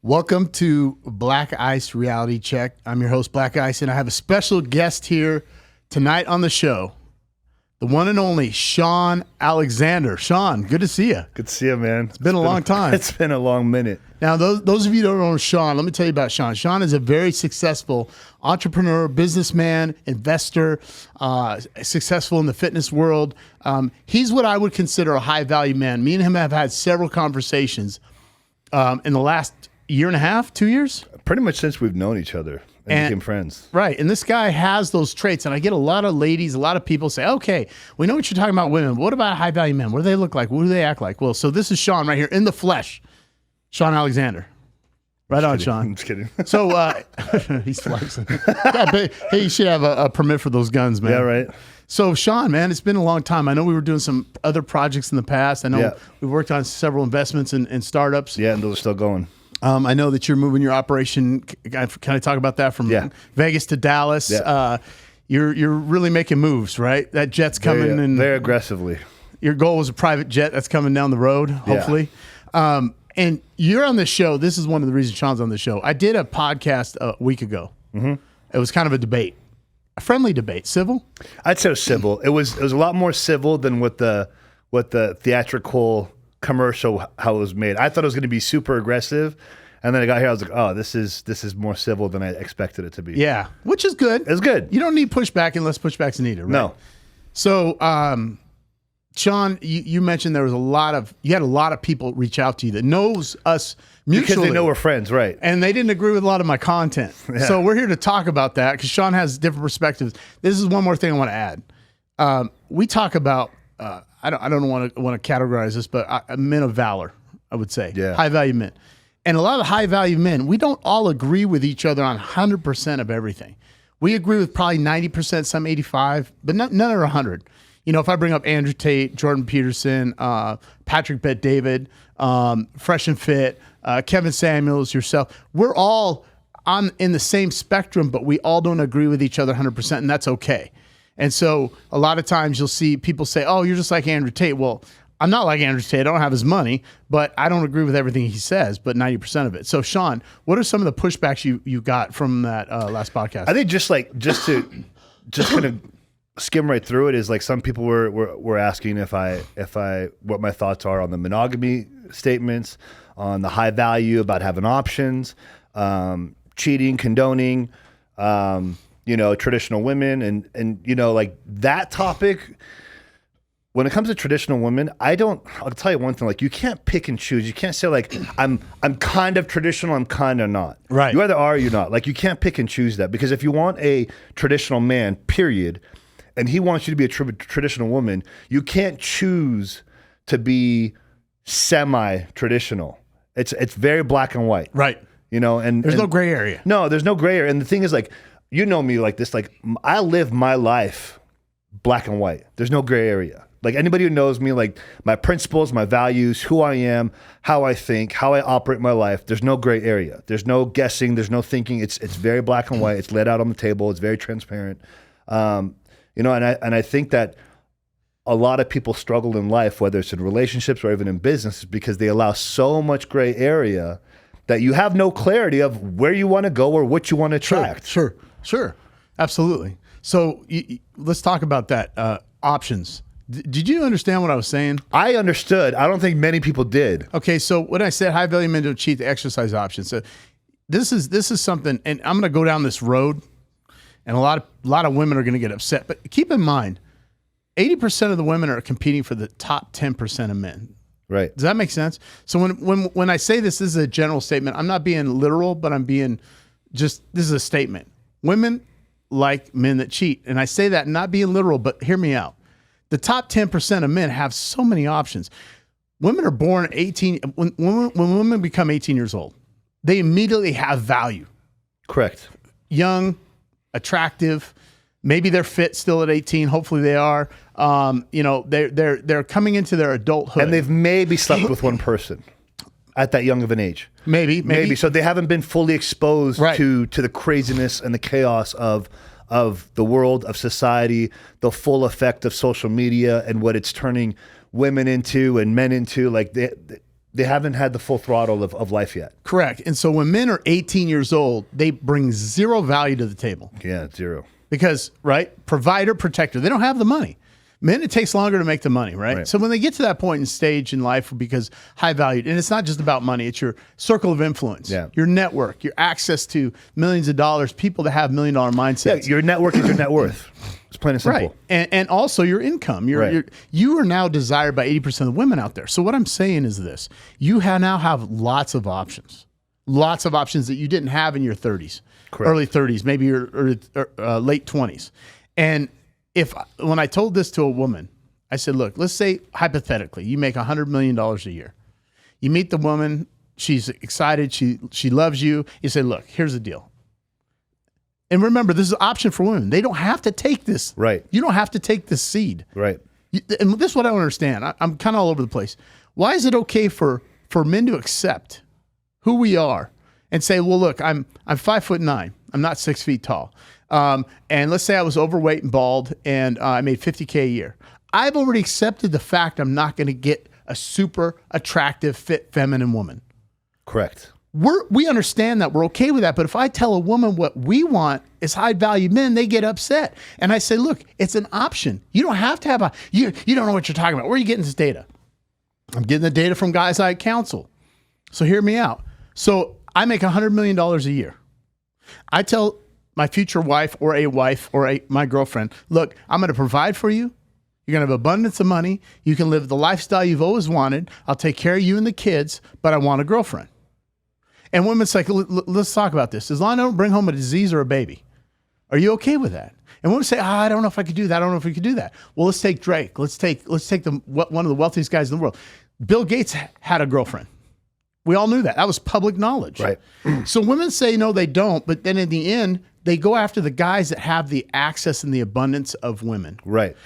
Welcome to Black Ice Reality Check. I'm your host, Black Ice, and I have a special guest here tonight on the show, the one and only Sean Alexander. Sean, good to see you. Good to see you, man. It's been a long time. It's been a long minute. Now, those of you who don't know Sean, let me tell you about Sean. Sean is a very successful entrepreneur, businessman, investor, successful in the fitness world. He's what I would consider a high-value man. Me and him have had several conversations in the last year and a half, 2 years? Pretty much since we've known each other and became friends. Right. And this guy has those traits. And I get a lot of ladies, a lot of people say, okay, we know what you're talking about women. But what about high value men? What do they look like? What do they act like? Well, so this is Sean right here in the flesh. Sean Alexander. Right on, Sean. I'm just kidding. So he's flexing. Yeah, hey, you should have a permit for those guns, man. Yeah, right. So Sean, man, it's been a long time. I know we were doing some other projects in the past. I know we worked on several investments in startups. Yeah, and those are still going. I know that you're moving your operation. Can I talk about that from Vegas to Dallas? Yeah. You're really making moves, right? That jet's coming in very aggressively. Your goal was a private jet that's coming down the road, hopefully. Yeah. And you're on the show. This is one of the reasons Sean's on the show. I did a podcast a week ago. Mm-hmm. It was kind of a debate, a friendly debate, civil. I'd say it was civil. It was a lot more civil than what the theatrical commercial how it was made. I thought it was going to be super aggressive, and then I got here. I was like, oh, this is more civil than I expected it to be. Yeah, which is good. It's good. You don't need pushback unless pushback's needed, right? No. So, Sean, you mentioned you had a lot of people reach out to you that knows us mutually. Because they know we're friends, right? And they didn't agree with a lot of my content. Yeah. So we're here to talk about that because Sean has different perspectives. This is one more thing I want to add. We talk about I don't want to categorize this, but men of valor, I would say, high value men, and a lot of high value men. We don't all agree with each other on 100% of everything. We agree with probably 90%, some 85, but none are 100. You know, if I bring up Andrew Tate, Jordan Peterson, Patrick Bet-David, Fresh and Fit, Kevin Samuels, yourself, we're all in the same spectrum, but we all don't agree with each other 100%, and that's okay. And so a lot of times you'll see people say, oh, you're just like Andrew Tate. Well, I'm not like Andrew Tate. I don't have his money, but I don't agree with everything he says, but 90% of it. So, Sean, what are some of the pushbacks you got from that last podcast? I think just to kind of skim right through it is like some people were asking if I what my thoughts are on the monogamy statements, on the high value about having options, cheating, condoning, traditional women and like that topic. When it comes to traditional women, I'll tell you one thing, like you can't pick and choose. You can't say like, I'm kind of traditional, I'm kind of not. Right. You either are or you're not. Like you can't pick and choose that because if you want a traditional man, period, and he wants you to be a traditional woman, you can't choose to be semi-traditional. It's very black and white. Right. And there's no gray area. No, there's no gray area. And the thing is like, you know me like this, like I live my life black and white. There's no gray area. Like anybody who knows me, like my principles, my values, who I am, how I think, how I operate my life, there's no gray area. There's no guessing. There's no thinking. It's very black and white. It's laid out on the table. It's very transparent. And I think that a lot of people struggle in life, whether it's in relationships or even in business, because they allow so much gray area that you have no clarity of where you want to go or what you want to attract. Sure. Absolutely. So let's talk about that. Options. Did you understand what I was saying? I understood. I don't think many people did. Okay, so when I said high value men don't cheat, the exercise options. So this is something, and I'm going to go down this road, and a lot of women are going to get upset. But keep in mind, 80% of the women are competing for the top 10% of men. Right. Does that make sense? So when I say this is a general statement, I'm not being literal, but I'm being this is a statement. Women like men that cheat, and I say that not being literal, but hear me out. The top 10% of men have so many options. Women are born 18. When women become 18 years old, they immediately have value. Correct. Young, attractive. Maybe they're fit still at 18. Hopefully they are. They're coming into their adulthood, and they've maybe slept with one person at that young of an age. Maybe. So they haven't been fully exposed to the craziness and the chaos of the world, of society, the full effect of social media and what it's turning women into and men into. Like They haven't had the full throttle of life yet. Correct. And so when men are 18 years old, they bring zero value to the table. Yeah, zero. Because, right, provider, protector, they don't have the money. Men, it takes longer to make the money, right? So when they get to that point in stage in life, because high valued, and it's not just about money, it's your circle of influence, your network, your access to millions of dollars, people that have $1 million mindsets. Yeah, your network is your net worth. It's plain and simple. Right. And also your income. You are now desired by 80% of the women out there. So what I'm saying is this. You now have lots of options. Lots of options that you didn't have in your 30s, early 30s, maybe your late 20s. And when I told this to a woman, I said, look, let's say hypothetically, you make $100 million a year. You meet the woman, she's excited, she loves you. You say, look, here's the deal. And remember, this is an option for women. They don't have to take this. Right. You don't have to take this seed. Right. And this is what I don't understand. I'm kind of all over the place. Why is it okay for men to accept who we are and say, well, look, I'm 5'9". I'm not 6 feet tall. And let's say I was overweight and bald and I made $50K a year. I've already accepted the fact I'm not going to get a super attractive, fit, feminine woman. Correct. We understand that. We're okay with that. But if I tell a woman what we want is high value men, they get upset. And I say, look, it's an option. You don't have to have you don't know what you're talking about. Where are you getting this data? I'm getting the data from guys I counsel. So hear me out. So I make $100 million a year. I tell my future wife or my girlfriend, look, I'm going to provide for you. You're going to have abundance of money. You can live the lifestyle you've always wanted. I'll take care of you and the kids, but I want a girlfriend. And women say, let's talk about this. As long as I don't bring home a disease or a baby, are you okay with that? And women say, I don't know if I could do that. I don't know if we could do that. Well, let's take Drake. Let's take one of the wealthiest guys in the world. Bill Gates had a girlfriend. We all knew that. That was public knowledge. Right. So women say, no, they don't. But then in the end, they go after the guys that have the access and the abundance of women. Right.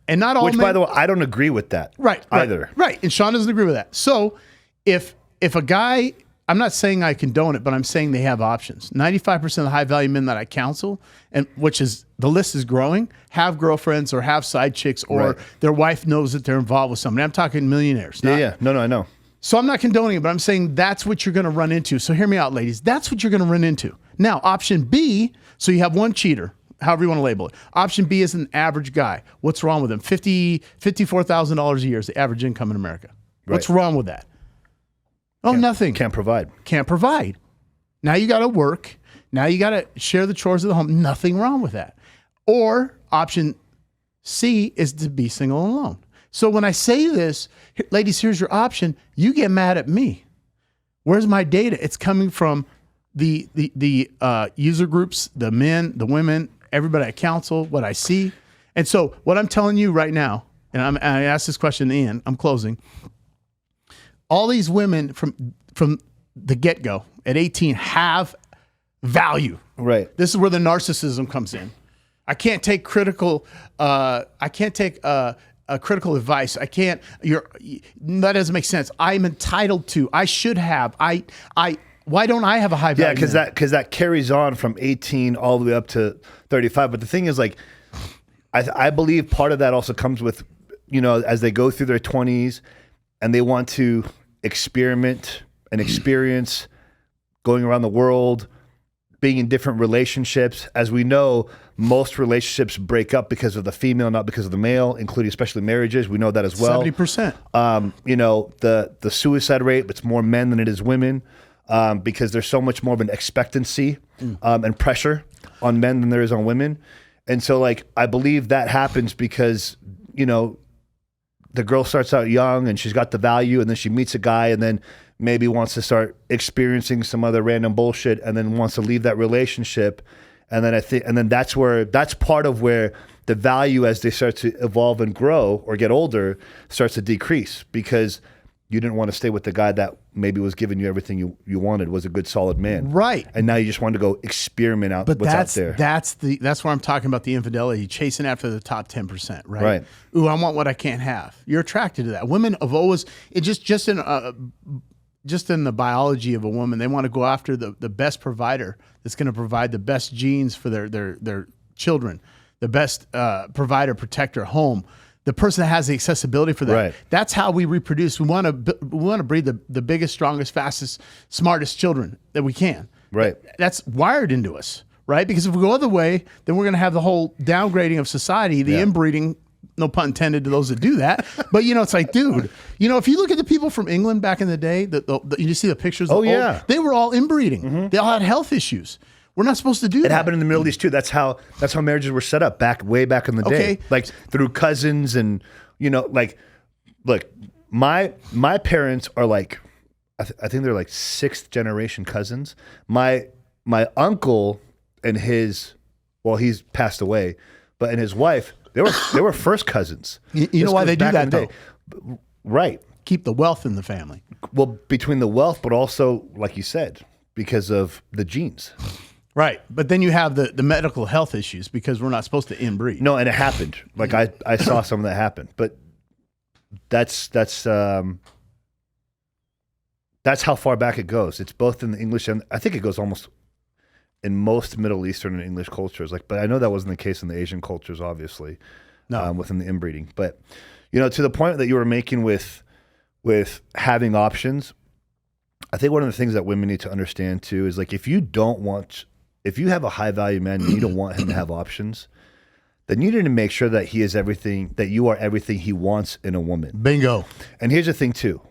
And not all Which, men, by the way, I don't agree with that. Either. Right. And Sean doesn't agree with that. So if a guy, I'm not saying I condone it, but I'm saying they have options. 95% of the high value men that I counsel, and which is the list is growing, have girlfriends or have side chicks or their wife knows that they're involved with somebody. I'm talking millionaires. Yeah. No, I know. So I'm not condoning it, but I'm saying that's what you're going to run into. So hear me out, ladies. That's what you're going to run into. Now, option B, so you have one cheater, however you want to label it. Option B is an average guy. What's wrong with him? $54,000 a year is the average income in America. What's wrong with that? Oh, nothing. Can't provide. Can't provide. Now you got to work. Now you got to share the chores of the home. Nothing wrong with that. Or option C is to be single and alone. So when I say this, ladies, here's your option. You get mad at me. Where's my data? It's coming from the user groups, the men, the women, everybody I counsel, what I see. And so what I'm telling you right now, and I asked this question in the end, I'm closing. All these women from the get-go at 18 have value. Right. This is where the narcissism comes in. I can't take critical critical advice. I can't. That doesn't make sense. I'm entitled to. I should have. Why don't I have a high value? Yeah, because that carries on from 18 all the way up to 35. But the thing is, like, I believe part of that also comes with, as they go through their 20s and they want to experiment and experience going around the world, being in different relationships. As we know, most relationships break up because of the female, not because of the male, including especially marriages. We know that as well. 70%. The suicide rate, it's more men than it is women, because there's so much more of an expectancy and pressure on men than there is on women. And so, like, I believe that happens because, the girl starts out young and she's got the value, and then she meets a guy and then maybe wants to start experiencing some other random bullshit and then wants to leave that relationship. And then that's part of where the value, as they start to evolve and grow or get older, starts to decrease, because you didn't want to stay with the guy that maybe was giving you everything you wanted, was a good solid man. Right. And now you just want to go experiment out what's out there. That's where I'm talking about the infidelity, chasing after the top 10%, right? Right. Ooh, I want what I can't have. You're attracted to that. Women have always, just in the biology of a woman, they want to go after the best provider that's going to provide the best genes for their children, the best provider, protector, home, the person that has the accessibility for that. Right. That's how we reproduce. We want to breed the biggest, strongest, fastest, smartest children that we can. Right. That's wired into us, right? Because if we go the other way, then we're going to have the whole downgrading of society, the inbreeding. No pun intended to those that do that. But, it's like, dude, if you look at the people from England back in the day, you see the pictures. They were all inbreeding. Mm-hmm. They all had health issues. We're not supposed to do that. It happened in the Middle East too. That's how marriages were set up way back in the day. Like through cousins and, look, my parents are like, I think they're like 6th generation cousins. My uncle and he's passed away, but and his wife, they were first cousins. You know why they do that though? Right. Keep the wealth in the family. Well, between the wealth, but also, like you said, because of the genes. Right. But then you have the medical health issues because we're not supposed to inbreed. No, and it happened. Like I saw some of that happen. But that's how far back it goes. It's both in the English and I think it goes almost in most Middle Eastern and English cultures. But I know that wasn't the case in the Asian cultures, obviously. No. Within the inbreeding. But to the point that you were making with having options, I think one of the things that women need to understand too is like if you have a high value man and you don't want him to have options, then you need to make sure that he is everything, that you are everything he wants in a woman. Bingo. And here's the thing too.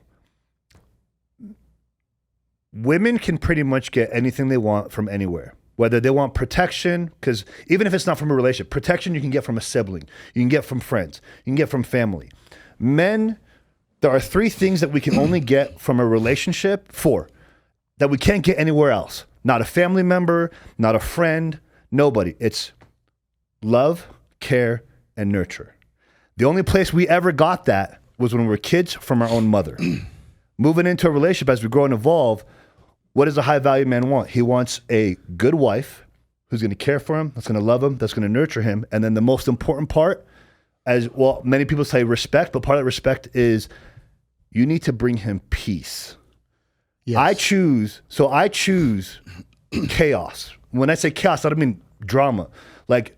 Women can pretty much get anything they want from anywhere. Whether they want protection, because even if it's not from a relationship, protection you can get from a sibling, you can get from friends, you can get from family. Men, there are 3 things that we can only get from a relationship, 4, that we can't get anywhere else. Not a family member, not a friend, nobody. It's love, care, and nurture. The only place we ever got that was when we were kids from our own mother. Moving into a relationship as we grow and evolve, what does a high value man want? He wants a good wife who's going to care for him, that's going to love him, that's going to nurture him. And then the most important part, as well, many people say respect, but part of that respect is you need to bring him peace. Yes. I choose chaos. When I say chaos, I don't mean drama. Like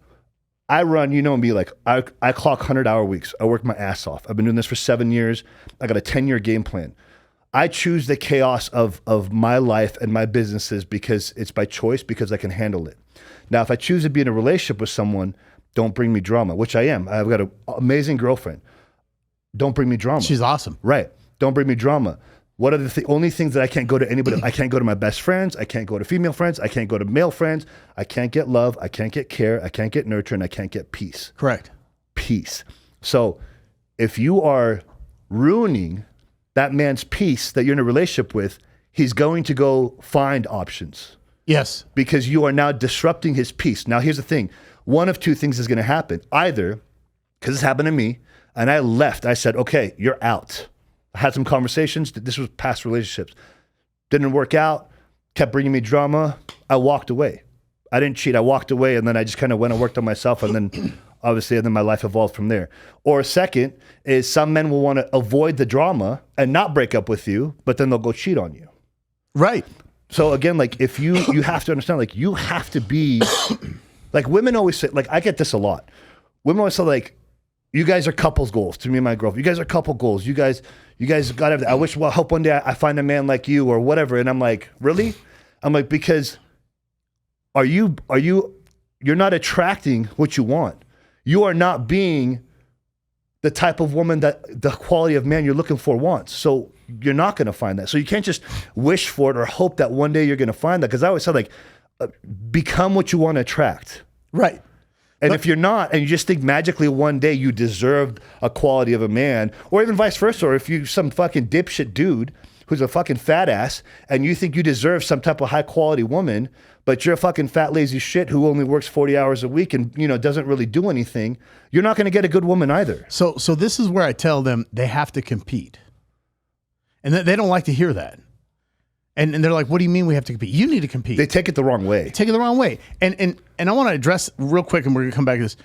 I run, me, like I clock 100-hour weeks. I work my ass off. I've been doing this for 7 years. I got a 10-year game plan. I choose the chaos of my life and my businesses because it's by choice, because I can handle it. Now, if I choose to be in a relationship with someone, don't bring me drama, which I am. I've got an amazing girlfriend. Don't bring me drama. She's awesome. Right. Don't bring me drama. What are the only things that I can't go to anybody? I can't go to my best friends. I can't go to female friends. I can't go to male friends. I can't get love. I can't get care. I can't get nurture, and I can't get peace. Correct. Peace. So if you are ruining that man's peace that you're in a relationship with, he's going to go find options. Yes. Because you are now disrupting his peace. Now, here's the thing. One of 2 things is going to happen. Either, because this happened to me, and I left. I said, okay, you're out. I had some conversations. This was past relationships. Didn't work out. Kept bringing me drama. I walked away. I didn't cheat. I walked away, and then I just kind of went and worked on myself, and then obviously, and then my life evolved from there. Or second is some men will want to avoid the drama and not break up with you, but then they'll go cheat on you. Right. So again, like if you have to understand, like you have to be, like women always say, like I get this a lot. Women always say like, you guys are couples goals to me and my girlfriend. You guys are couple goals. You guys got everything. I hope one day I find a man like you or whatever. And I'm like, really? I'm like, because you're not attracting what you want. You are not being the type of woman that the quality of man you're looking for wants. So you're not going to find that. So you can't just wish for it or hope that one day you're going to find that. Because I always say like, become what you want to attract. Right. And if you're not, and you just think magically one day you deserve a quality of a man, or even vice versa, or if you some fucking dipshit dude who's a fucking fat ass, and you think you deserve some type of high quality woman, but you're a fucking fat lazy shit who only works 40 hours a week and doesn't really do anything, you're not going to get a good woman either. So this is where I tell them they have to compete, and they don't like to hear that. And they're like, what do you mean we have to compete? You need to compete. They take it the wrong way. Take it the wrong way. And I want to address real quick, and we're going to come back to this.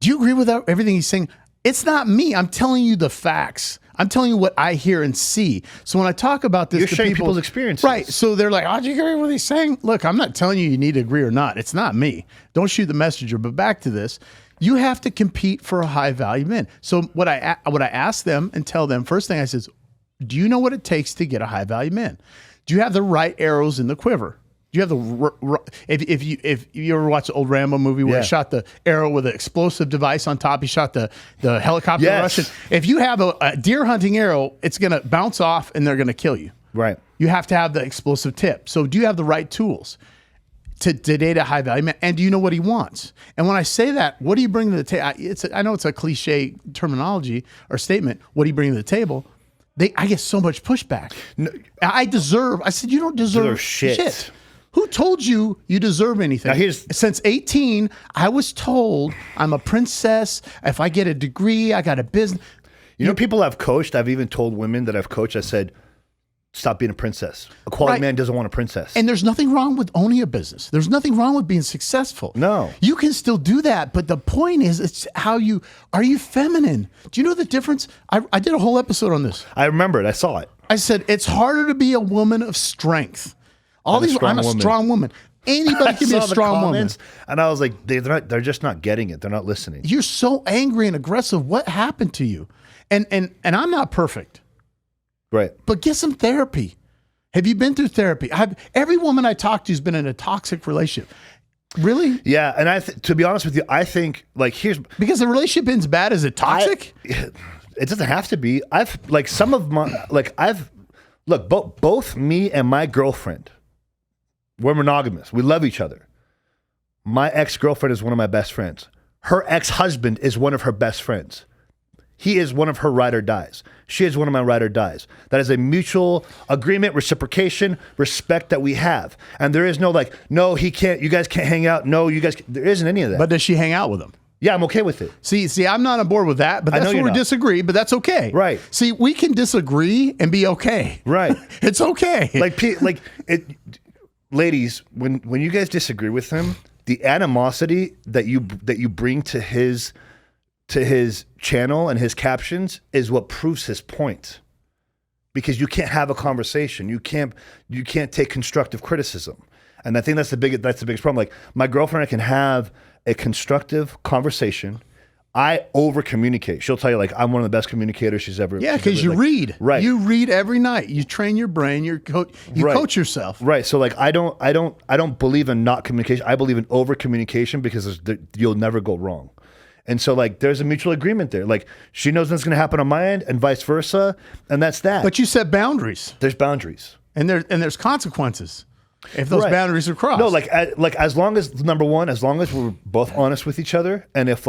Do you agree with everything he's saying? It's not me. I'm telling you the facts. I'm telling you what I hear and see. So when I talk about this, you're sharing people's experiences. Right. So they're like, oh, do you agree with what he's saying? Look, I'm not telling you need to agree or not. It's not me. Don't shoot the messenger. But back to this. You have to compete for a high value man. So what I ask them and tell them, first thing I says, do you know what it takes to get a high value man? Do you have the right arrows in the quiver? Do you have the if you ever watch the old Rambo movie where he shot the arrow with an explosive device on top, he shot the helicopter Russian. If you have a deer hunting arrow, it's gonna bounce off and they're gonna kill you. Right. You have to have the explosive tip. So do you have the right tools to date a high value man? And do you know what he wants? And when I say that, what do you bring to the table? I know it's a cliche terminology or statement. What do you bring to the table? I get so much pushback. No, I said, you don't deserve shit. Who told you deserve anything? Now Since 18, I was told I'm a princess. If I get a degree, I got a business. You know, people I've coached, I've even told women that I've coached, I said, stop being a princess. A quality man doesn't want a princess. And there's nothing wrong with owning a business. There's nothing wrong with being successful. No. You can still do that. But the point is, it's are you feminine? Do you know the difference? I did a whole episode on this. I remember it. I saw it. I said, it's harder to be a woman of strength. I'm a strong woman. Anybody can be a strong woman. And I was like, they're just not getting it. They're not listening. You're so angry and aggressive. What happened to you? And I'm not perfect. Right. But get some therapy. Have you been through therapy? Every woman I talk to has been in a toxic relationship. Really? Yeah. And to be honest with you, I think because the relationship ends bad. Is it toxic? It doesn't have to be. Both me and my girlfriend, we're monogamous. We love each other. My ex-girlfriend is one of my best friends. Her ex-husband is one of her best friends. He is one of her ride or dies. She is one of my ride or dies. That is a mutual agreement, reciprocation, respect that we have. And there is no no, he can't, you guys can't hang out. No, you guys, there isn't any of that. But does she hang out with him? Yeah, I'm okay with it. See, I'm not on board with that, but that's where we disagree, but that's okay. Right. See, we can disagree and be okay. Right. It's okay. Ladies, when you guys disagree with him, the animosity that you bring to his channel and his captions is what proves his point. Because you can't have a conversation. You can't take constructive criticism. And I think that's the biggest problem. Like, my girlfriend and I can have a constructive conversation. I over communicate. She'll tell you, I'm one of the best communicators she's ever. Yeah, because you read. Right. You read every night. You train your brain. You coach yourself. Right. So I don't believe in not communication. I believe in over communication because you'll never go wrong. And so there's a mutual agreement there. She knows what's going to happen on my end and vice versa. And that's that. But you set boundaries. There's boundaries. And there's consequences if those boundaries are crossed. No, as long as, number one, as long as we're both honest with each other, and if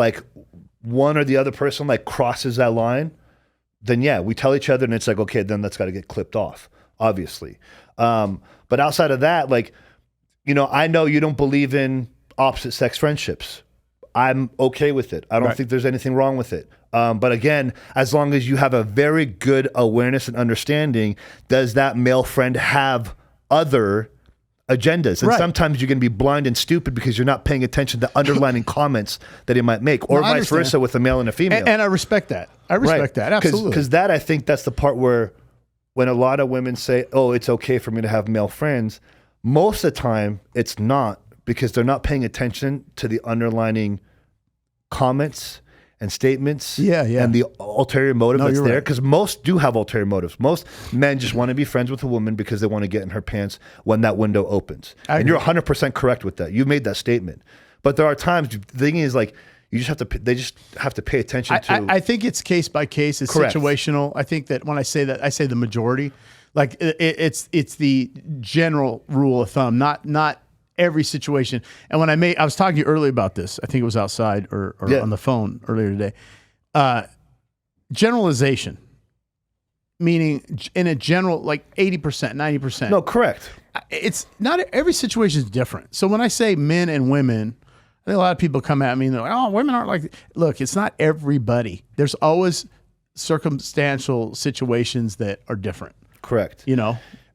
one or the other person crosses that line, then yeah, we tell each other, and it's okay, then that's got to get clipped off, obviously. But outside of that, I know you don't believe in opposite sex friendships. I'm okay with it. I don't think there's anything wrong with it. But again, as long as you have a very good awareness and understanding, does that male friend have other agendas? And sometimes you're going to be blind and stupid because you're not paying attention to underlining comments that he might make, or vice versa with a male and a female. And I respect that. I respect that. Absolutely. Because I think that's the part where when a lot of women say, oh, it's okay for me to have male friends, most of the time it's not, because they're not paying attention to the underlining comments and statements and the ulterior motive that's there. Because most do have ulterior motives. Most men just want to be friends with a woman because they want to get in her pants when that window opens. And you're 100% correct with that. You made that statement. But there are times, the thing is they just have to pay attention to. I think it's case by case. It's situational. I think that when I say that, I say the majority. It's the general rule of thumb, not every situation. And when I was talking to you earlier about this, I think it was outside or on the phone earlier today. Generalization, meaning in a general, 80%, 90%. No, correct. It's not every situation is different. So when I say men and women, I think a lot of people come at me and they're like, oh, women aren't like, look, it's not everybody. There's always circumstantial situations that are different. Correct.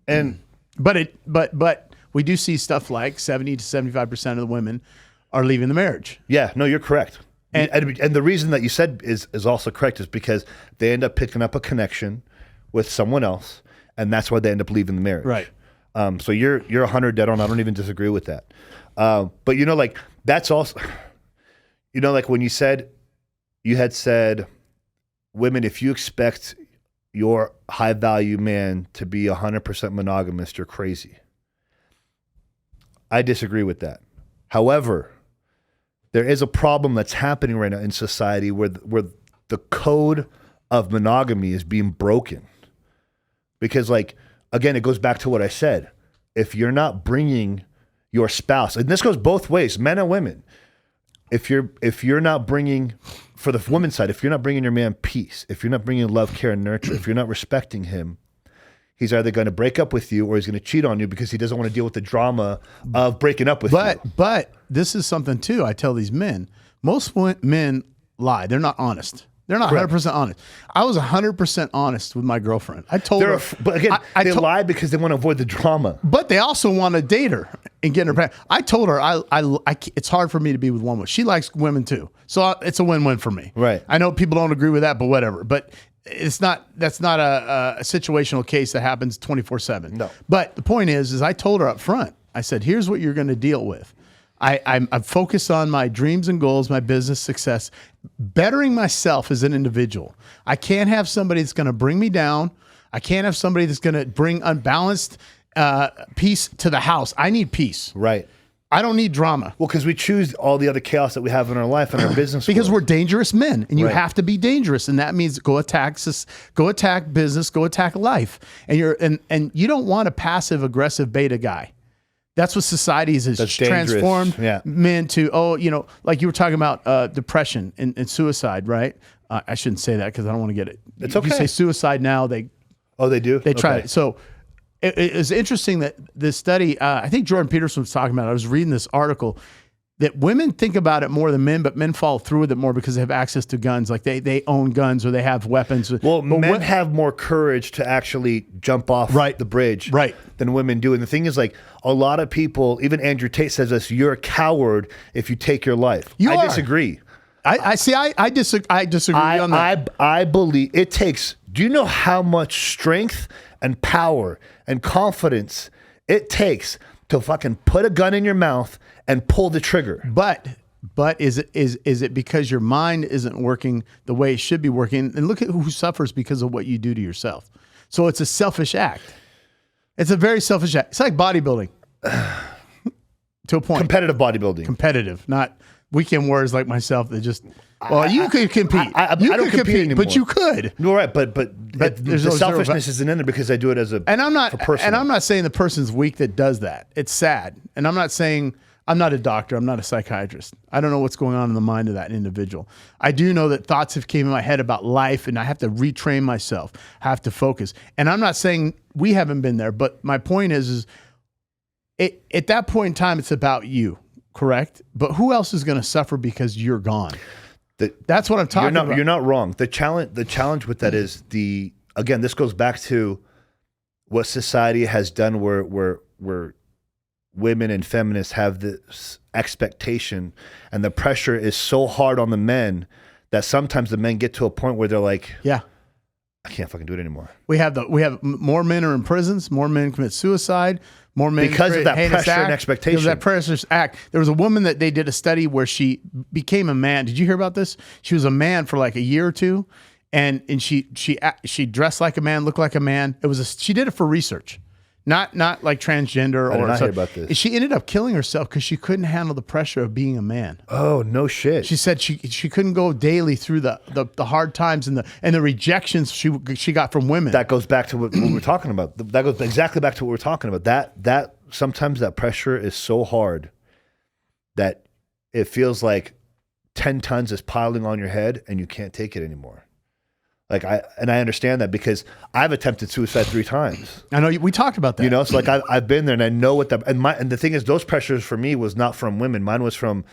And, but we do see stuff like 70 to 75% of the women are leaving the marriage. Yeah, no, you're correct. And the reason that you said is also correct is because they end up picking up a connection with someone else, and that's why they end up leaving the marriage. Right. So you're 100 dead on. I don't even disagree with that. But that's also, you know, like when you had said, women, if you expect your high value man to be 100% monogamous, you're crazy. I disagree with that. However, there is a problem that's happening right now in society where the code of monogamy is being broken. Because, like, again, it goes back to what I said. If you're not bringing your spouse, and this goes both ways, men and women, if you're not bringing, for the woman's side, if you're not bringing your man peace, if you're not bringing love, care, and nurture, if you're not respecting him, he's either going to break up with you or he's going to cheat on you because he doesn't want to deal with the drama of breaking up with you. But this is something too. I tell these men, most men lie. They're not honest. They're not 100% honest. I was 100% honest with my girlfriend. I told her. But again, they lie because they want to avoid the drama. But they also want to date her and get in her. I told her it's hard for me to be with one woman. She likes women too, so it's a win-win for me. Right. I know people don't agree with that, but whatever. But that's not a situational case that happens 24/7. No. But the point is I told her up front. I said, here's what you're going to deal with. I'm focused on my dreams and goals, my business success, bettering myself as an individual. I can't have somebody that's going to bring me down. I can't have somebody that's going to bring unbalanced peace to the house. I need peace. Right. I don't need drama. Well, because we choose all the other chaos that we have in our life and our business. Because we're dangerous men, and you Right. have to be dangerous, and that means go attack business, go attack life, and you don't want a passive aggressive beta guy. That's what society has transformed men to. Like you were talking about depression and suicide, right? I shouldn't say that because I don't want to get it. It's okay. If you say suicide now, they do? They try it. So it was interesting that this study, I think Jordan Peterson was talking about it. I was reading this article that women think about it more than men, but men follow through with it more because they have access to guns. Like they own guns or they have weapons. Well, men have more courage to actually jump off the bridge than women do. And the thing is, like, a lot of people, even Andrew Tate says this, you're a coward if you take your life. I disagree. I disagree on that. I believe it takes, do you know how much strength and power and confidence it takes to fucking put a gun in your mouth and pull the trigger? But is it because your mind isn't working the way it should be working? And look at who suffers because of what you do to yourself. So it's a selfish act. It's a very selfish act. It's like bodybuilding to a point. Competitive bodybuilding. Competitive, not weekend warriors like myself that just. Well, you could compete. I don't compete anymore. But you could. You're right, but the selfishness isn't in there because I do it as a. And I'm not saying the person's weak that does that. It's sad, and I'm not saying. I'm not a doctor. I'm not a psychiatrist. I don't know what's going on in the mind of that individual. I do know that thoughts have came in my head about life, and I have to retrain myself. I have to focus. And I'm not saying we haven't been there, but my point is at that point in time, it's about you, correct? But who else is going to suffer because you're gone? That's what I'm talking about. You're not wrong. The challenge with that is again, this goes back to what society has done where women and feminists have this expectation, and the pressure is so hard on the men that sometimes the men get to a point where they're like, "Yeah, I can't fucking do it anymore." We have more men are in prisons, more men commit suicide, more men because of that pressure and expectation. Because of that pressure act. There was a woman that they did a study where she became a man. Did you hear about this? She was a man for like a year or two, and she dressed like a man, looked like a man. She did it for research. Not like transgender I did or not hear about this. She ended up killing herself because she couldn't handle the pressure of being a man. Oh, no shit. She said she couldn't go daily through the hard times and the rejections she got from women. That goes back to what we're talking about. That goes exactly back to what we're talking about. That sometimes that pressure is so hard that it feels like 10 tons is piling on your head and you can't take it anymore. Like I understand that because I've attempted suicide 3 times. I know we talked about that. You know, so like I've been there and I know what and the thing is, those pressures for me was not from women. Mine was from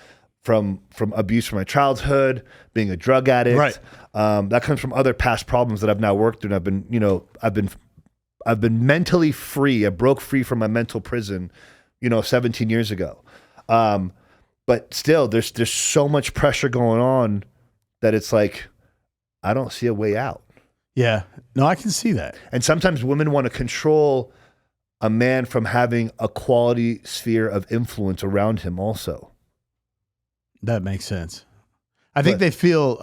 abuse from my childhood, being a drug addict. Right. That comes from other past problems that I've now worked through. And I've been mentally free. I broke free from my mental prison, 17 years ago. But still, there's so much pressure going on that it's like, I don't see a way out. Yeah. No, I can see that. And sometimes women want to control a man from having a quality sphere of influence around him also. That makes sense. I think they feel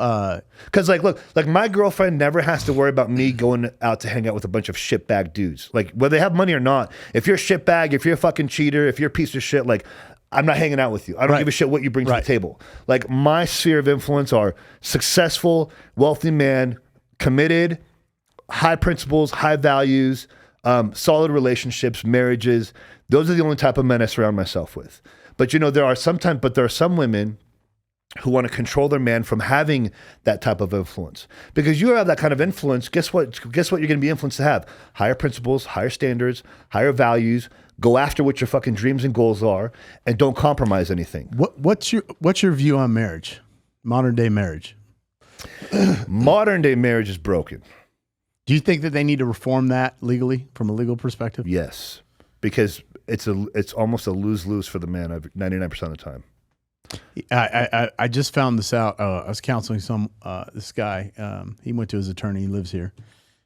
because look, my girlfriend never has to worry about me going out to hang out with a bunch of shitbag dudes. Like whether they have money or not, if you're a shitbag, if you're a fucking cheater, if you're a piece of shit, like I'm not hanging out with you. I don't give a shit what you bring to the table. Like my sphere of influence are successful, wealthy man, committed, high principles, high values, solid relationships, marriages. Those are the only type of men I surround myself with. But there are some women who want to control their man from having that type of influence. Because you have that kind of influence, guess what you're going to be influenced to have? Higher principles, higher standards, higher values. Go after what your fucking dreams and goals are, and don't compromise anything. What's your view on marriage? Modern day marriage. Modern day marriage is broken. Do you think that they need to reform that legally, from a legal perspective? Yes, because it's almost a lose-lose for the man 99% of the time. I just found this out. I was counseling this guy. He went to his attorney. He lives here,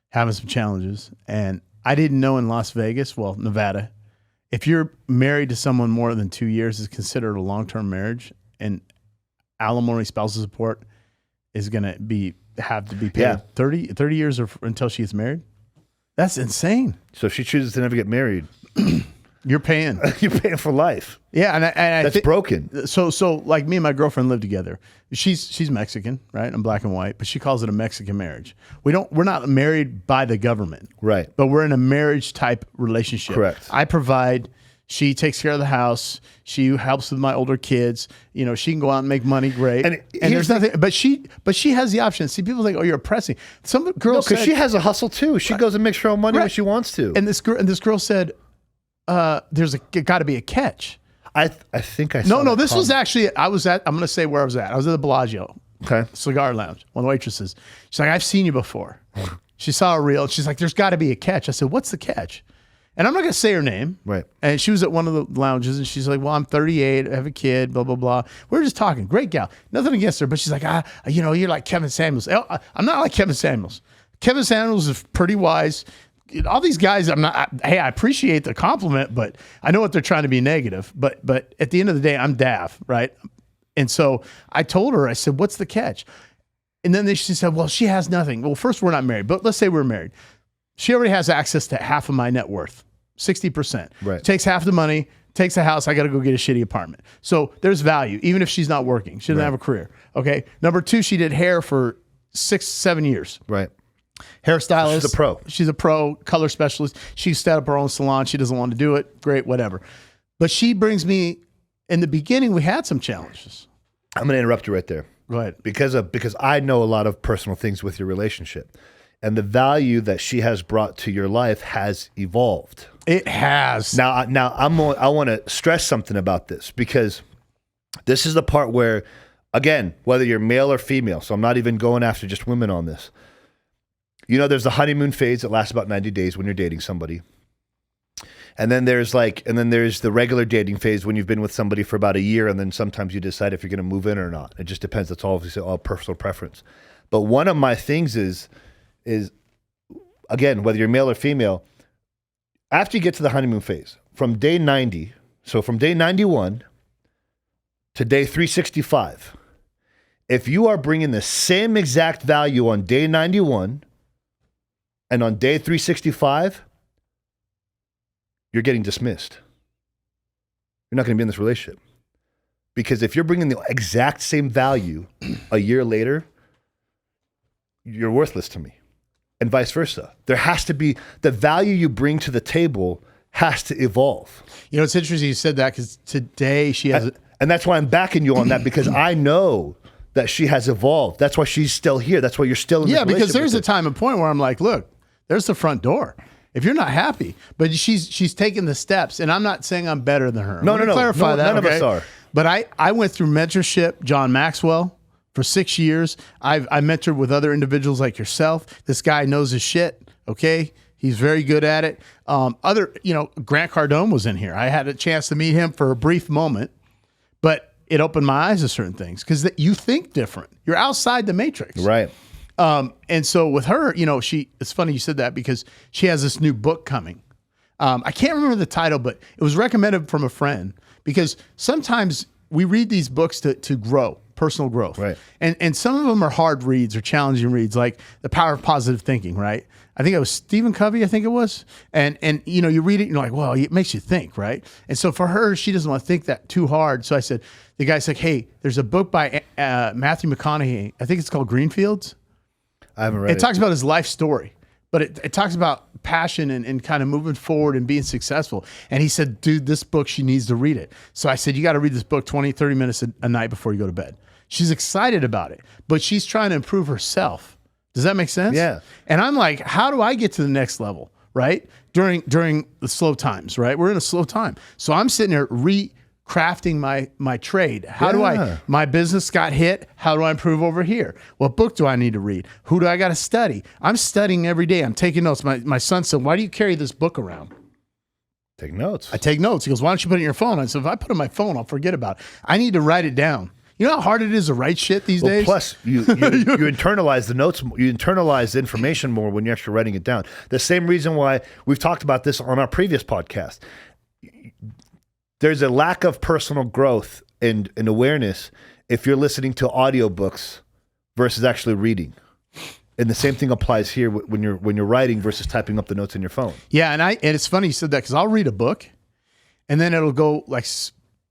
having some challenges. And I didn't know in Las Vegas, Nevada, if you're married to someone more than 2 years, is considered a long-term marriage, and alimony, spousal support is going to have to be paid 30 years until she gets married. That's insane. So if she chooses to never get married, you're paying. You're paying for life. Yeah, and that's broken. So like me and my girlfriend live together. She's Mexican, right? I'm black and white, but she calls it a Mexican marriage. We're not married by the government, right? But we're in a marriage type relationship. Correct. I provide. She takes care of the house. She helps with my older kids. She can go out and make money. Great. And there's nothing. But she has the option. See, people think, oh, you're oppressing. Some girl said, because she has a hustle too. She goes and makes her own money when she wants to. And this girl said, there's got to be a catch. I think I saw No, this was actually, I'm going to say where I was at. I was at the Bellagio. Okay. Cigar lounge. One of the waitresses. She's like, I've seen you before. She saw a reel. She's like, there's got to be a catch. I said, what's the catch? And I'm not going to say her name. Right. And she was at one of the lounges and she's like, well, I'm 38. I have a kid, blah, blah, blah. We were just talking. Great gal. Nothing against her. But she's like, you're like Kevin Samuels. I'm not like Kevin Samuels. Kevin Samuels is pretty wise. All these guys, I appreciate the compliment, but I know what they're trying to be negative. But at the end of the day, I'm Dav, right? And so I told her, I said, what's the catch? And then she said, well, she has nothing. Well, first, we're not married, but let's say we're married. She already has access to half of my net worth, 60%. Right. Takes half the money, takes a house. I got to go get a shitty apartment. So there's value, even if she's not working. She doesn't have a career. Okay. Number two, she did hair for 6-7 years. Right. Hairstylist. She's a pro. She's a pro, color specialist. She set up her own salon. She doesn't want to do it. Great, whatever. But she brings me, in the beginning, we had some challenges. I'm going to interrupt you right there. Go ahead. Because I know a lot of personal things with your relationship. And the value that she has brought to your life has evolved. It has. Now I want to stress something about this, because this is the part where, again, whether you're male or female, so I'm not even going after just women on this. There's the honeymoon phase that lasts about 90 days when you're dating somebody. And then there's the regular dating phase when you've been with somebody for about a year, and then sometimes you decide if you're going to move in or not. It just depends. That's obviously all personal preference. But one of my things is again, whether you're male or female, after you get to the honeymoon phase, from day 90, so from day 91 to day 365, if you are bringing the same exact value on day 91 and on day 365, you're getting dismissed. You're not going to be in this relationship. Because if you're bringing the exact same value a year later, you're worthless to me. And vice versa. There has to be, the value you bring to the table has to evolve. It's interesting you said that, because today she has... And that's why I'm backing you on that, because I know that she has evolved. That's why she's still here. That's why you're still in this relationship. Yeah, because there's a time and point where I'm like, look, there's the front door. If you're not happy, but she's taking the steps, and I'm not saying I'm better than her. No. Clarify that. None of us are. But I went through mentorship, John Maxwell, for 6 years. I mentored with other individuals like yourself. This guy knows his shit. Okay. He's very good at it. Grant Cardone was in here. I had a chance to meet him for a brief moment, but it opened my eyes to certain things, because you think different. You're outside the matrix. Right. And so with her, it's funny you said that, because she has this new book coming. I can't remember the title, but it was recommended from a friend, because sometimes we read these books to grow. personal growth. Right. And some of them are hard reads or challenging reads, like The Power of Positive Thinking, right? I think it was Stephen Covey, I think it was. And you know, you read it and you're like, well, it makes you think, right? And so for her, she doesn't want to think that too hard. So I said, the guy's like, hey, there's a book by Matthew McConaughey. I think it's called Greenfields. I haven't read it. It talks about his life story, but it talks about passion and kind of moving forward and being successful. And he said, dude, this book, she needs to read it. So I said, you got to read this book 20, 30 minutes a night before you go to bed. She's excited about it, but she's trying to improve herself. Does that make sense? Yeah. And I'm like, how do I get to the next level, right? During the slow times, right? We're in a slow time. So I'm sitting there crafting my trade. How do my business got hit? How do I improve over here? What book do I need to read? Who do I got to study? I'm studying every day. I'm taking notes. My son said, why do you carry this book around? Take notes. I take notes. He goes, why don't you put it in your phone? I said, if I put it in my phone, I'll forget about it. I need to write it down. You know how hard it is to write shit these days? Plus, you internalize the notes, you internalize the information more when you're actually writing it down. The same reason why we've talked about this on our previous podcast. There's a lack of personal growth and awareness if you're listening to audiobooks versus actually reading. And the same thing applies here when you're writing versus typing up the notes in your phone. Yeah, and it's funny you said that because I'll read a book, and then it'll go like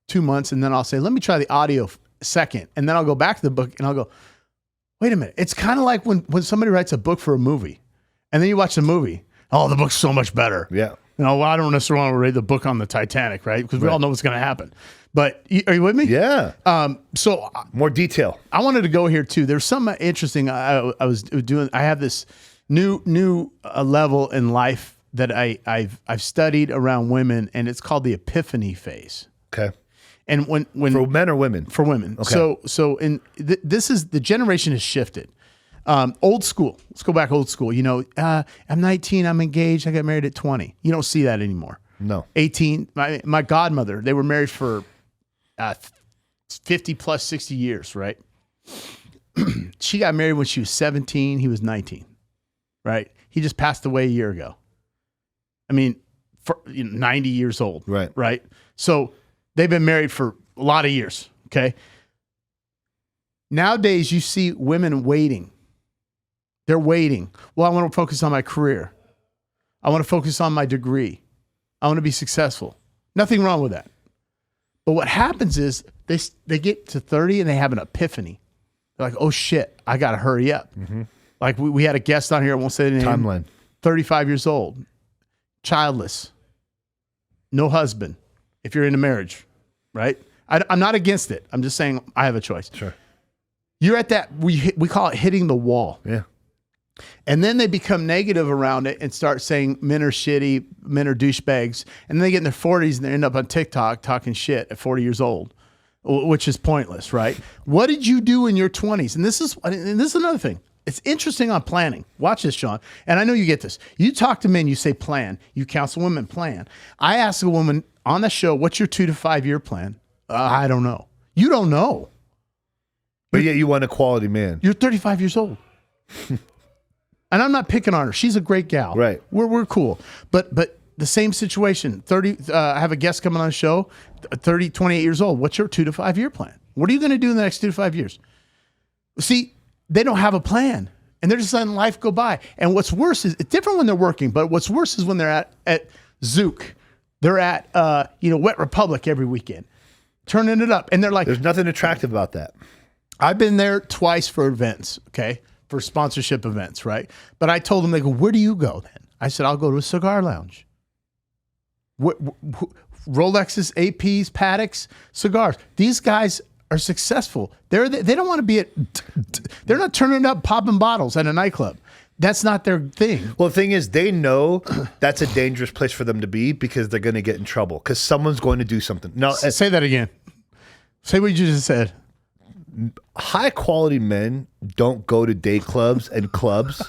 2 months, and then I'll say, let me try the audio second, and then I'll go back to the book, and I'll go, wait a minute. It's kind of like when somebody writes a book for a movie, and then you watch the movie. Oh, the book's so much better. Yeah. You know, well, I don't necessarily want to read the book on the Titanic, right? Because we all know what's going to happen. But are you with me? Yeah. So more detail. I wanted to go here too. There's something interesting. I was doing. I have this new level in life that I've studied around women, and it's called the epiphany phase. Okay. And when for men or women? For women. Okay. So this is the generation has shifted. Old school. Let's go back old school. You know, I'm 19. I'm engaged. I got married at 20. You don't see that anymore. No. 18. My godmother. They were married for 50 plus 60 years. Right. She got married when she was 17. He was 19. Right. He just passed away a year ago. I mean, 90 years old. Right. Right. So they've been married for a lot of years. Okay. Nowadays, you see women waiting. They're waiting. Well, I want to focus on my career. I want to focus on my degree. I want to be successful. Nothing wrong with that. But what happens is they get to 30 and they have an epiphany. They're like, oh shit, I got to hurry up. Mm-hmm. Like we had a guest on here, I won't say the name. Timeline. 35 years old, childless, no husband, if you're in a marriage, right? I'm not against it. I'm just saying I have a choice. Sure. You're at that, we call it hitting the wall. Yeah. And then they become negative around it and start saying men are shitty, men are douchebags. And then they get in their 40s and they end up on TikTok talking shit at 40 years old, which is pointless, right? What did you do in your 20s? And this is another thing. It's interesting on planning. Watch this, Sean. And I know you get this. You talk to men, you say plan. You counsel women, plan. I ask a woman on the show, what's your 2 to 5 year plan? I don't know. You don't know. But yet you want a quality man. You're 35 years old. And I'm not picking on her. She's a great gal. Right. We're cool. But the same situation. 30. I have a guest coming on the show. 28 years old. What's your 2 to 5 year plan? What are you going to do in the next 2 to 5 years? See, they don't have a plan, and they're just letting life go by. And what's worse is it's different when they're working. But what's worse is when they're at Zook. They're at Wet Republic every weekend, turning it up, and they're like, there's nothing attractive about that. I've been there twice for events, okay, for sponsorship events, right? But I told them, they go, where do you go then? I said, I'll go to a cigar lounge. Rolexes, APs, Patek's, cigars. These guys are successful. They don't want to be they're not turning up popping bottles at a nightclub. That's not their thing. Well, the thing is, they know that's a dangerous place for them to be because they're going to get in trouble because someone's going to do something. Now, say that again. Say what you just said. High quality men don't go to day clubs and clubs.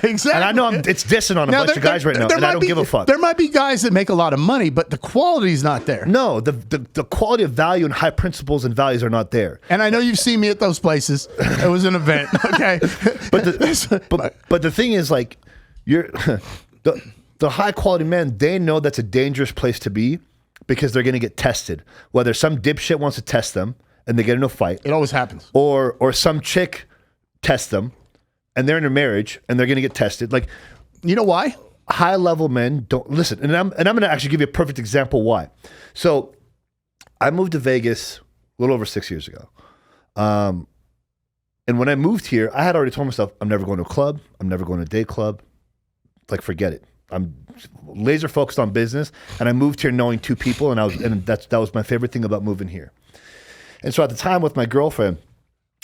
Exactly. And I know it's dissing on a bunch of guys right now, and I don't give a fuck. There might be guys that make a lot of money, but the quality's not there. No, the quality of value and high principles and values are not there. And I know you've seen me at those places. It was an event, okay? But the thing is, like, the high quality men, they know that's a dangerous place to be because they're going to get tested. Whether some dipshit wants to test them, and they get in a fight. It always happens. Or some chick tests them, and they're in a marriage, and they're going to get tested. Like, you know why? High level men don't listen. And I'm going to actually give you a perfect example why. So I moved to Vegas a little over 6 years ago. And when I moved here, I had already told myself, I'm never going to a club. I'm never going to a day club. Like, forget it. I'm laser focused on business. And I moved here knowing 2 people, and that was my favorite thing about moving here. And so at the time with my girlfriend,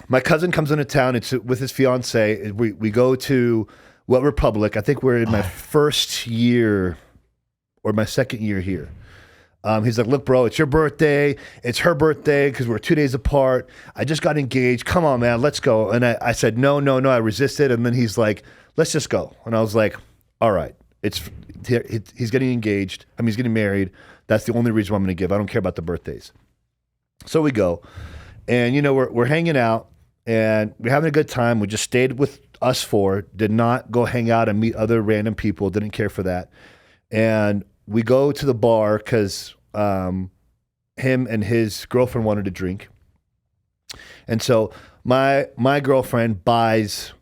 my cousin comes into town. It's with his fiance. We go to What Republic. I think we're in my first year or my second year here. He's like, look, bro, it's your birthday. It's her birthday because we're 2 days apart. I just got engaged. Come on, man, let's go. And I said, no. I resisted. And then he's like, let's just go. And I was like, all right. He's getting engaged. I mean, he's getting married. That's the only reason I'm going to give. I don't care about the birthdays. So we go. And, we're hanging out. And we're having a good time. We just stayed with us 4. Did not go hang out and meet other random people. Didn't care for that. And we go to the bar because him and his girlfriend wanted to drink. And so my girlfriend buys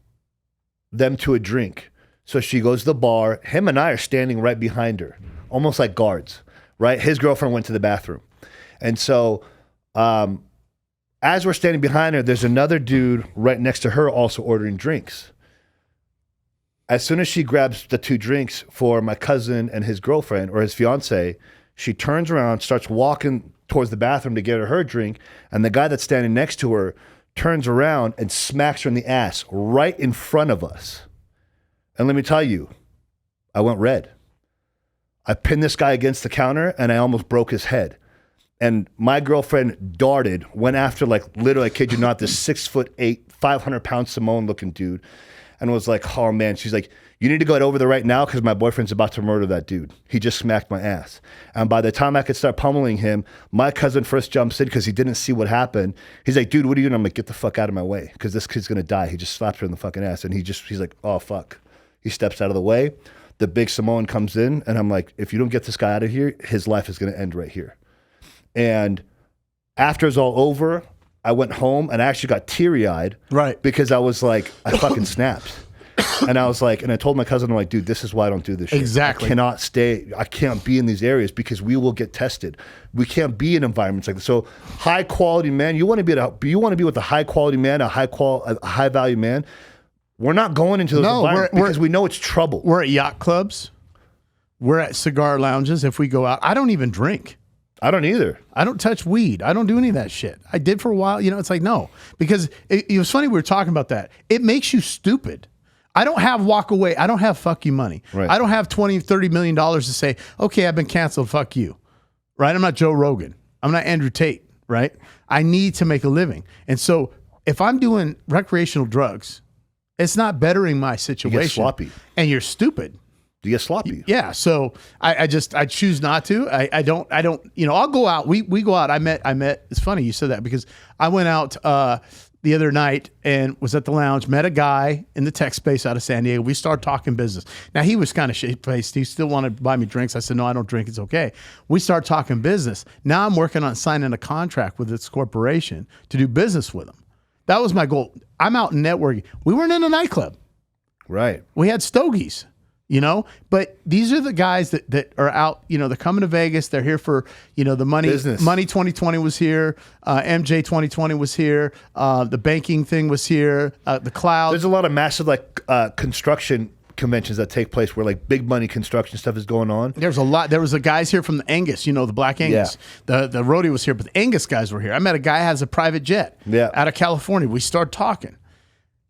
them to a drink. So she goes to the bar. Him and I are standing right behind her, almost like guards, right? His girlfriend went to the bathroom. And so as we're standing behind her, there's another dude right next to her also ordering drinks. As soon as she grabs the 2 drinks for my cousin and his girlfriend or his fiance, she turns around, starts walking towards the bathroom to get her drink, and the guy that's standing next to her turns around and smacks her in the ass right in front of us. And let me tell you, I went red. I pinned this guy against the counter, and I almost broke his head. And my girlfriend went after, like, literally, I kid you not, this 6'8", 500-pound Samoan-looking dude, and was like, oh, man. She's like, you need to go over there right now because my boyfriend's about to murder that dude. He just smacked my ass. And by the time I could start pummeling him, my cousin first jumps in because he didn't see what happened. He's like, dude, what are you doing? I'm like, get the fuck out of my way because this kid's going to die. He just slapped her in the fucking ass. And he's like, oh, fuck. He steps out of the way. The big Samoan comes in, and I'm like, if you don't get this guy out of here, his life is going to end right here. And after it's all over, I went home and I actually got teary-eyed. Right. Because I was like, I fucking snapped. And I was like, and I told my cousin, I'm like, dude, this is why I don't do this shit. Exactly. I can't be in these areas because we will get tested. We can't be in environments like this. So high quality man, you want to be with a high quality man, a high value man. We're not going into those environments because we know it's trouble. We're at yacht clubs. We're at cigar lounges. If we go out, I don't even drink. I don't either. I don't touch weed. I don't do any of that shit. I did for a while. It's like, no, because it was funny. We were talking about that. It makes you stupid. I don't have walk away. I don't have fuck you money. Right. I don't have $20, $30 million to say, okay, I've been canceled. Fuck you. Right. I'm not Joe Rogan. I'm not Andrew Tate. Right. I need to make a living. And so if I'm doing recreational drugs, it's not bettering my situation. You get sloppy. And you're stupid. You get sloppy. Yeah. So I choose not to. I don't, I'll go out. We go out. I met, it's funny you said that because I went out the other night and was at the lounge, met a guy in the tech space out of San Diego. We started talking business. Now he was kind of shit-faced. He still wanted to buy me drinks. I said, no, I don't drink. It's okay. We started talking business. Now I'm working on signing a contract with this corporation to do business with them. That was my goal. I'm out networking. We weren't in a nightclub. Right. We had stogies. But these are the guys that are out, they're coming to Vegas. They're here for, the money. Business. Money 2020 was here. MJ 2020 was here. The banking thing was here. The cloud. There's a lot of massive construction conventions that take place where big money construction stuff is going on. There's a lot. There was a guys here from the Angus, the Black Angus. Yeah. The rodeo was here, but the Angus guys were here. I met a guy who has a private jet out of California. We started talking.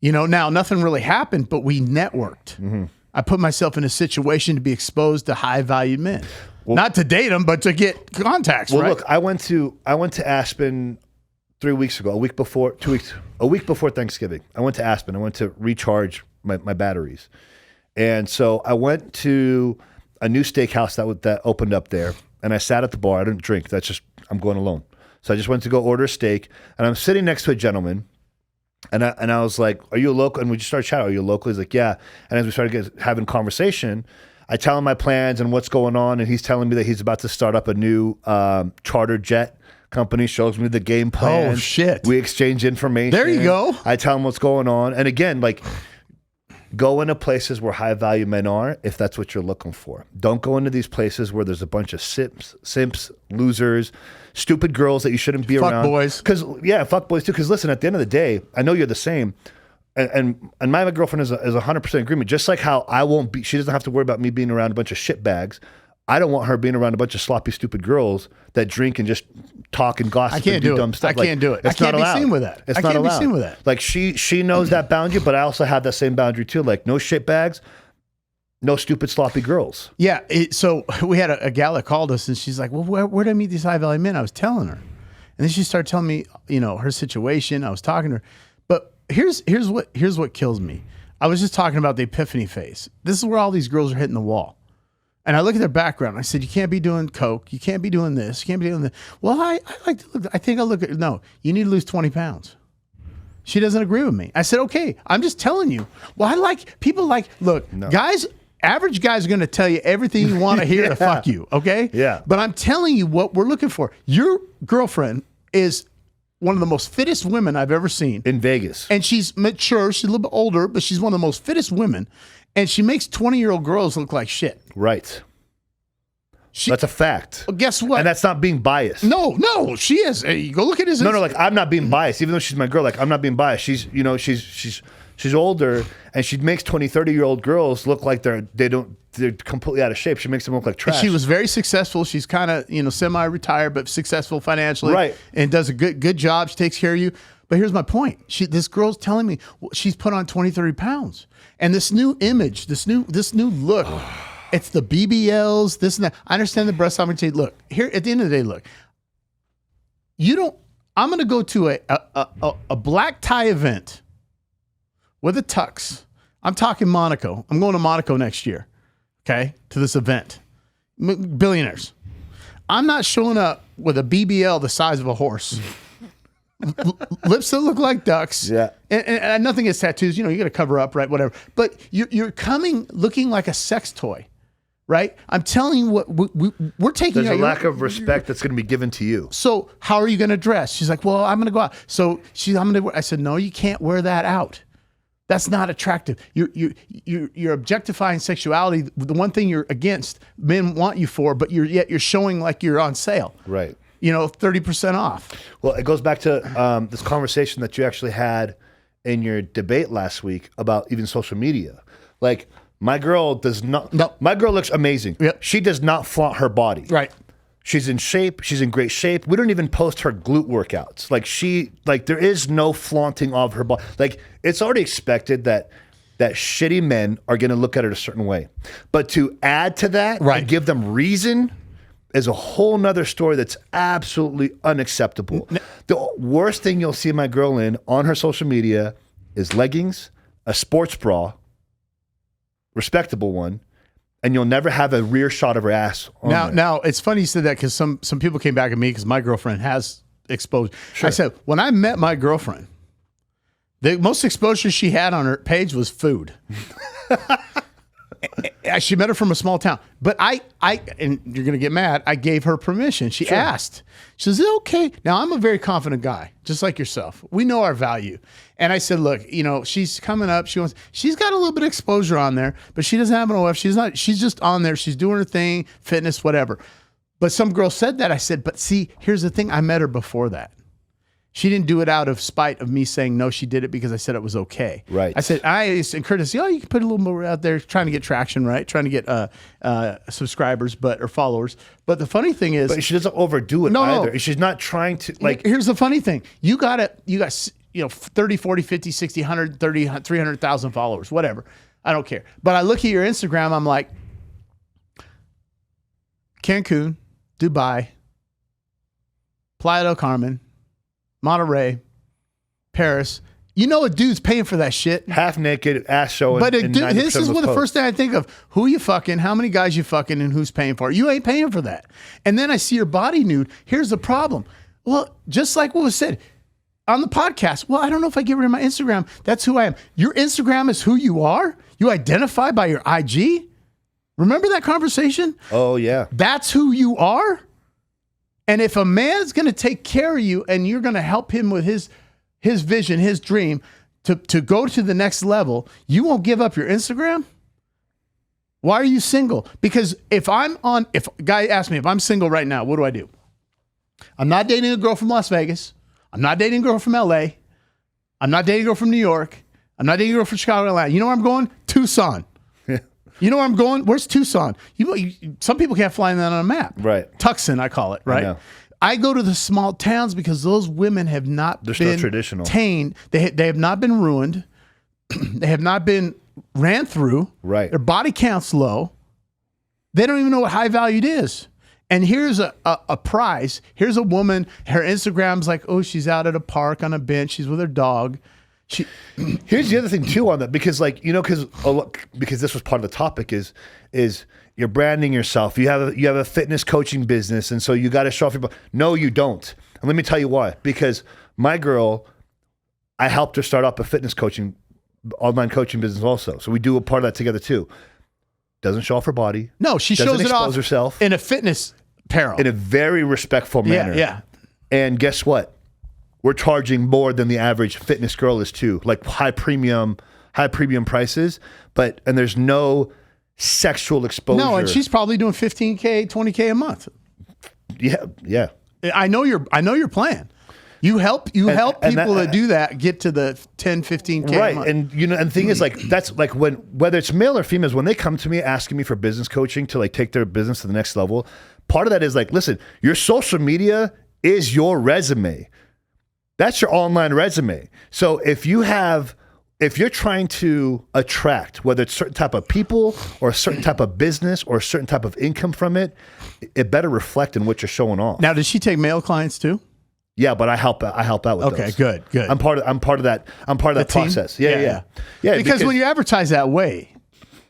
Now nothing really happened, but we networked. Mm-hmm. I put myself in a situation to be exposed to high-valued men. Well, not to date them, but to get contacts, right? Look, I went to Aspen 3 weeks ago, a week before Thanksgiving. I went to Aspen. I went to recharge my batteries. And so I went to a new steakhouse that opened up there, and I sat at the bar. I didn't drink. I'm going alone. So I just went to go order a steak, and I'm sitting next to a gentleman. And I was like, are you a local? And we just started chatting. Are you a local? He's like, yeah. And as we started having conversation, I tell him my plans and what's going on. And he's telling me that he's about to start up a new charter jet company shows me the game plan. Oh, shit. We exchange information. There you go. I tell them what's going on. And again, like, go into places where high value men are if that's what you're looking for. Don't go into these places where there's a bunch of simps, losers, stupid girls that you shouldn't be around. Fuck boys. Fuck boys too. Because listen, at the end of the day, I know you're the same. And my girlfriend is 100% agreement. Just like how I won't be, she doesn't have to worry about me being around a bunch of shit bags. I don't want her being around a bunch of sloppy, stupid girls that drink and just talk and gossip and do dumb stuff. I can't do it. I can't be seen with that. It's not allowed. I can't be seen with that. Like she knows that boundary, but I also have that same boundary too. Like no shit bags, no stupid, sloppy girls. Yeah. So we had a gal that called us and she's like, well, where did I meet these high value men? I was telling her. And then she started telling me, her situation. I was talking to her. But here's what kills me. I was just talking about the epiphany phase. This is where all these girls are hitting the wall. And I look at their background. I said, you can't be doing coke. You can't be doing this. You can't be doing that. Well, I like to look. I think I'll look at, no, you need to lose 20 pounds. She doesn't agree with me. I said, okay, I'm just telling you. Well, guys, average guys are going to tell you everything you want to hear to fuck you. Okay. Yeah. But I'm telling you what we're looking for. Your girlfriend is one of the most fittest women I've ever seen. In Vegas. And she's mature. She's a little bit older, but she's one of the most fittest women. And she makes 20-year-old girls look like shit. Right. That's a fact. Well, guess what? And that's not being biased. No, she is. Hey, you go look at his. No, like I'm not being biased. Even though she's my girl, like I'm not being biased. She's older, and she makes 20, 30-year-old girls look like they're completely out of shape. She makes them look like trash. She was very successful. She's kind of semi-retired, but successful financially, right? And does a good job. She takes care of you. But here's my point. This girl's telling me she's put on 20, 30 pounds. And this new image, this new look, it's the BBLs, this and that. I understand the breast augmentation. Look, here at the end of the day, look, I'm going to go to a black tie event with a tux. I'm talking Monaco. I'm going to Monaco next year, okay, to this event. Billionaires. I'm not showing up with a BBL the size of a horse. Lips that look like ducks. Yeah. And nothing is tattoos. You got to cover up, right? Whatever. But you're coming looking like a sex toy, right? I'm telling you what we're taking. There's a lack of respect that's going to be given to you. So how are you going to dress? She's like, well, I'm going to go out. So I said, no, you can't wear that out. That's not attractive. You're objectifying sexuality. The one thing you're against, men want you for, but you're showing like you're on sale. Right. 30% off. Well, it goes back to this conversation that you actually had in your debate last week about even social media. Like, my girl does not. No. My girl looks amazing. Yep. She does not flaunt her body. Right. She's in shape. She's in great shape. We don't even post her glute workouts. There is no flaunting of her body. Like, it's already expected that shitty men are going to look at it a certain way. But to add to that and give them reason is a whole nother story that's absolutely unacceptable. The worst thing you'll see my girl in on her social media is leggings, a sports bra, respectable one, and you'll never have a rear shot of her ass on there. Now, it's funny you said that because some people came back at me because my girlfriend has exposure. Sure. I said, when I met my girlfriend, the most exposure she had on her page was food. She met her from a small town, but I and you're going to get mad, I gave her permission. She asked. She says, okay. Now, I'm a very confident guy, just like yourself. We know our value. And I said, look, she's coming up. She's got a little bit of exposure on there, but she doesn't have an OF. She's just on there. She's doing her thing, fitness, whatever. But some girl said that. I said, but see, here's the thing. I met her before that. She didn't do it out of spite of me saying no, she did it because I said it was okay. Right. I said, encouraged her to say, you can put a little more out there trying to get traction, right? Trying to get subscribers or followers. But the funny thing is... But she doesn't overdo it either. No. She's not trying to... Here's the funny thing. You got 30, 40, 50, 60, 100, 30, 300,000 followers, whatever. I don't care. But I look at your Instagram, I'm like, Cancun, Dubai, Playa del Carmen, Monterey, Paris. A dude's paying for that shit. Half naked, ass showing. But this is the first thing I think of. Who you fucking, how many guys you fucking, and who's paying for it. You ain't paying for that. And then I see your body nude. Here's the problem. Well, just like what was said on the podcast. Well, I don't know if I get rid of my Instagram. That's who I am. Your Instagram is who you are? You identify by your IG? Remember that conversation? Oh, yeah. That's who you are? And if a man's going to take care of you and you're going to help him with his vision, his dream to go to the next level, you won't give up your Instagram? Why are you single? Because if a guy asks me if I'm single right now, what do? I'm not dating a girl from Las Vegas. I'm not dating a girl from LA. I'm not dating a girl from New York. I'm not dating a girl from Chicago, Atlanta. You know where I'm going? Tucson. You know where I'm going? Where's Tucson? Some people can't fly that on a map. Right. Tucson, I call it, right? I go to the small towns because those women have not been still traditional. Tamed. They have not been ruined. They have not been ran through. Right. Their body count's low. They don't even know what high valued is. And here's a prize. Here's a woman. Her Instagram's like, oh, she's out at a park on a bench. She's with her dog. Here's the other thing too on that, because because this was part of the topic is you're branding yourself. You have a fitness coaching business, and so you got to show off your. No, you don't. And let me tell you why. Because my girl, I helped her start up a fitness coaching, online coaching business also. So we do a part of that together too. Doesn't show off her body. No, she shows it off herself in a fitness apparel in a very respectful manner. Yeah. And guess what? We're charging more than the average fitness girl is too, like high premium prices. And there's no sexual exposure. No, and she's probably doing $15K, $20K a month. Yeah. I know your plan. You help people that do that get to the 10, 15K right. a month. And and the thing is, like, that's like whether it's male or females, when they come to me asking me for business coaching to like take their business to the next level, part of that is like, listen, your social media is your resume. That's your online resume. So if you're trying to attract, whether it's certain type of people or a certain type of business or a certain type of income from it, it better reflect in what you're showing off. Now, does she take male clients too? Yeah, but I help out with those. Okay, good. I'm part of that process. Yeah. Because when you advertise that way,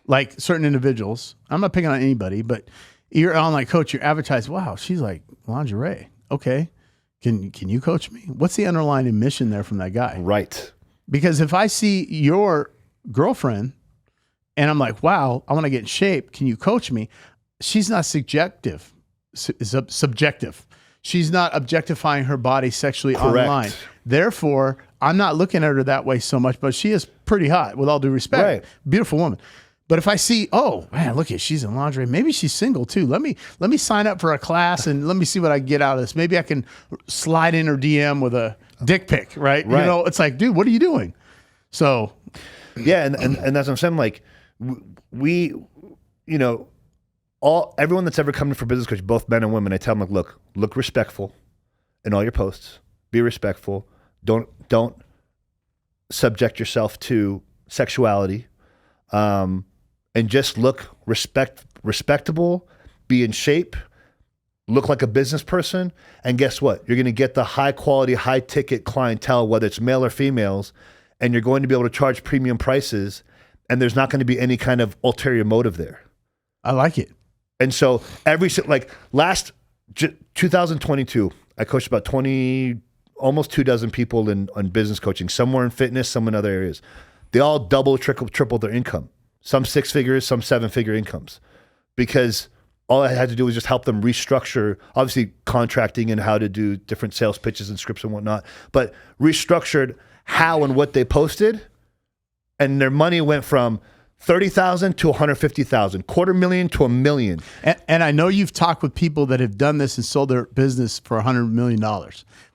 like certain individuals, I'm not picking on anybody, but you're an online coach, you advertise, wow, she's like lingerie. Okay. Can you coach me? What's the underlying mission there from that guy? Right. Because if I see your girlfriend and I'm like, wow, I want to get in shape. Can you coach me? She's not subjective. She's not objectifying her body sexually online. Therefore, I'm not looking at her that way so much, but she is pretty hot, with all due respect. Right. Beautiful woman. But if I see, oh man, look at, she's in lingerie. Maybe she's single too. Let me sign up for a class and let me see what I can get out of this. Maybe I can slide in her DM with a dick pic, right? You know, it's like, dude, what are you doing? So, yeah, and that's what I'm saying. Like, we, everyone that's ever come in for business coach, both men and women, I tell them, like, look respectful in all your posts. Be respectful. Don't subject yourself to sexuality. And just look respectable, be in shape, look like a business person. And guess what? You're going to get the high quality, high ticket clientele, whether it's male or females, and you're going to be able to charge premium prices. And there's not going to be any kind of ulterior motive there. I like it. And so last 2022, I coached about almost 24 people on business coaching, some more in fitness, some in other areas. They all double, triple their income. Some 6 figures, some 7-figure incomes. Because all I had to do was just help them restructure, obviously contracting and how to do different sales pitches and scripts and whatnot, but restructured how and what they posted. And their money went from $30,000 to $150,000, $250,000 to $1 million. And I know you've talked with people that have done this and sold their business for $100 million.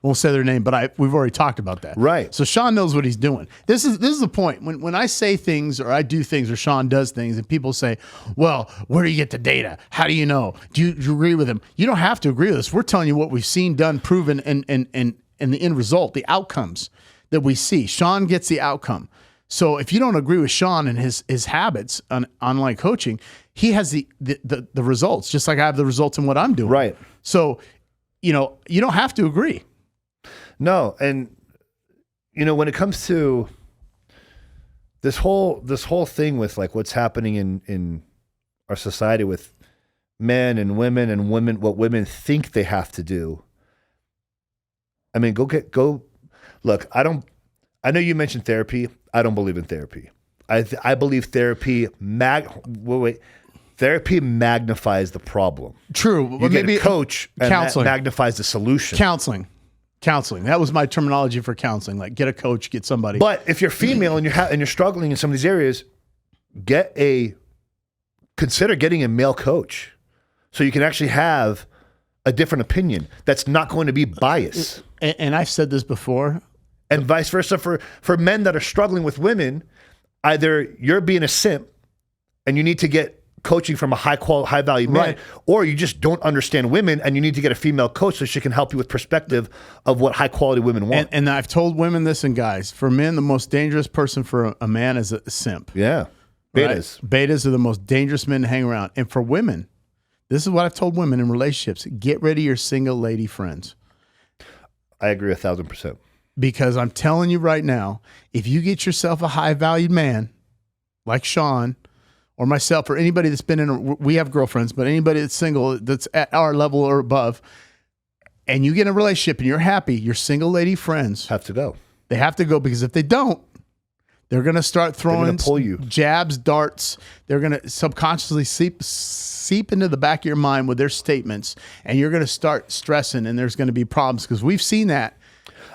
Won't say their name, but we've already talked about that. Right. So Sean knows what he's doing. This is the point. When I say things or I do things or Sean does things and people say, well, where do you get the data? How do you know? Do you agree with him? You don't have to agree with us. We're telling you what we've seen, done, proven, and the end result, the outcomes that we see. Sean gets the outcome. So if you don't agree with Sean and his habits on online coaching, he has the results, just like I have the results in what I'm doing. Right. So, you don't have to agree. No. And, when it comes to this whole thing with like what's happening in our society with men and women, what women think they have to do. I mean, look, I know you mentioned therapy. I don't believe in therapy. I believe therapy Therapy magnifies the problem. True. You But get maybe a coach, and counseling. that magnifies the solution. Counseling. That was my terminology for counseling. Like, get a coach, get somebody. But if you're female and you're struggling in some of these areas, consider getting a male coach, so you can actually have a different opinion that's not going to be biased. And I've said this before. And vice versa for men that are struggling with women, either you're being a simp and you need to get coaching from a high value man, Right. or you just don't understand women and you need to get a female coach so she can help you with perspective of what high quality women want. And I've told women this, and guys, for men, the most dangerous person for a man is a simp. Yeah. Betas. Right? Betas are the most dangerous men to hang around. And for women, this is what I've told women in relationships: get rid of your single lady friends. I agree 1,000%. Because I'm telling you right now, if you get yourself a high valued man like Sean or myself or anybody that's been we have girlfriends, but anybody that's single that's at our level or above, and you get in a relationship and you're happy, your single lady friends Have to go. They have to go, because if they don't, they're going to start throwing pull you. jabs, darts. They're going to subconsciously seep into the back of your mind with their statements, and you're going to start stressing, and there's going to be problems, because we've seen that.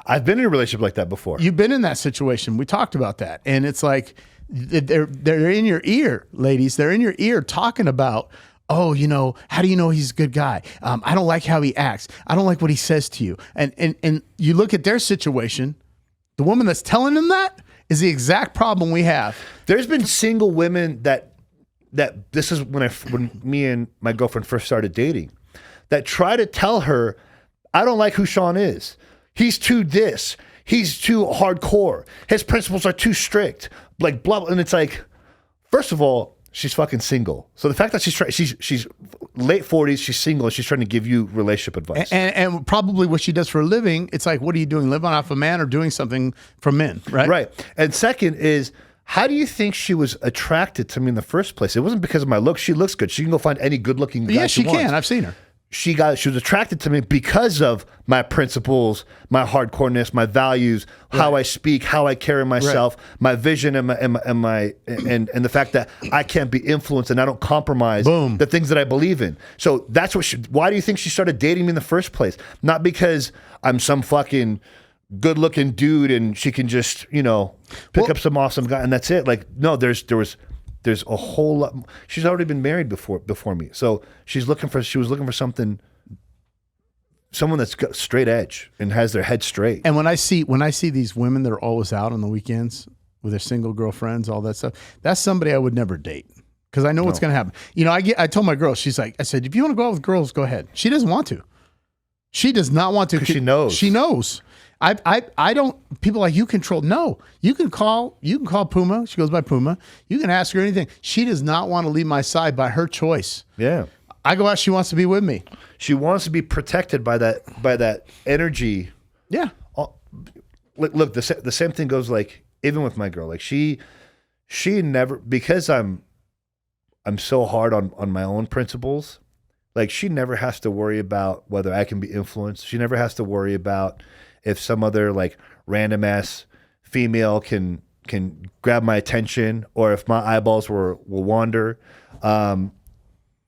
I've been in a relationship like that before. You've been in that situation. We talked about that. And it's like they're in your ear, ladies. They're in your ear talking about, oh, how do you know he's a good guy? I don't like how he acts. I don't like what he says to you. And you look at their situation, the woman that's telling them that is the exact problem we have. There's been single women that this is when me and my girlfriend first started dating, that try to tell her, I don't like who Sean is. He's too this. He's too hardcore. His principles are too strict. Like blah, blah. And it's like, first of all, she's fucking single. So the fact that she's late 40s, she's single, and she's trying to give you relationship advice. And probably what she does for a living, it's like, what are you doing? Living off a man or doing something for men, right? Right. And second is, how do you think she was attracted to me in the first place? It wasn't because of my look. She looks good. She can go find any good-looking guy Yeah, she she wants. can. I've seen her. She was attracted to me because of my principles, my hardcoreness, my values, how I speak, how I carry myself, my vision, and the fact that I can't be influenced and I don't compromise the things that I believe in. So that's why do you think she started dating me in the first place? Not because I'm some fucking good-looking dude and she can just pick up some awesome guy and that's it. Like, no, there's a whole lot. She's already been married before me, so she was looking for someone that's got straight edge and has their head straight. And when I see these women that are always out on the weekends with their single girlfriends, all that stuff, that's somebody I would never date, because I know what's going to happen. I told my girl, I said, if you want to go out with girls, go ahead. She doesn't want to. She does not want to. Because she knows. She knows. I don't, people like, you control. No, you can call Puma. She goes by Puma. You can ask her anything. She does not want to leave my side by her choice. Yeah. I go out, she wants to be with me. She wants to be protected by that energy. Yeah. Look, the same thing goes, like, even with my girl. Like, she never, because I'm so hard on my own principles, like, she never has to worry about whether I can be influenced. She never has to worry about if some other, like, random ass female can grab my attention, or if my eyeballs will wander.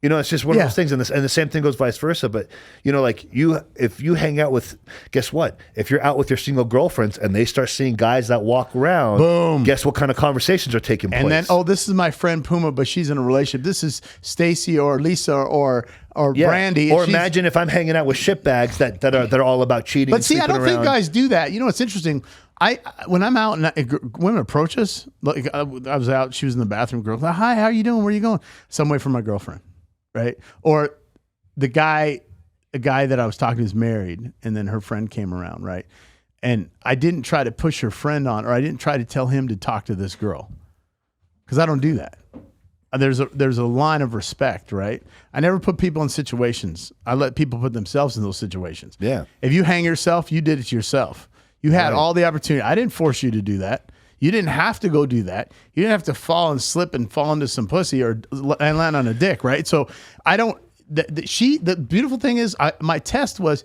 It's just one of those things, and the same thing goes vice versa. But if you hang out with, guess what? If you're out with your single girlfriends and they start seeing guys that walk around, boom, guess what kind of conversations are taking place? And then, this is my friend Puma, but she's in a relationship. This is Stacy or Lisa or Brandy. Or imagine if I'm hanging out with shitbags that are all about cheating. But see, I don't think guys do that. It's interesting. When I'm out and women approach us, like I was out, she was in the bathroom. Girl, hi, how are you doing? Where are you going? Some way from my girlfriend. Right. Or a guy that I was talking to is married, and then her friend came around. Right. And I didn't try to push her friend on, or I didn't try to tell him to talk to this girl, because I don't do that. There's a line of respect. Right. I never put people in situations. I let people put themselves in those situations. Yeah. If you hang yourself, you did it yourself. You had all the opportunity. I didn't force you to do that. You didn't have to go do that. You didn't have to fall and slip and fall into some pussy and land on a dick, right? So I don't. The beautiful thing is, my test was,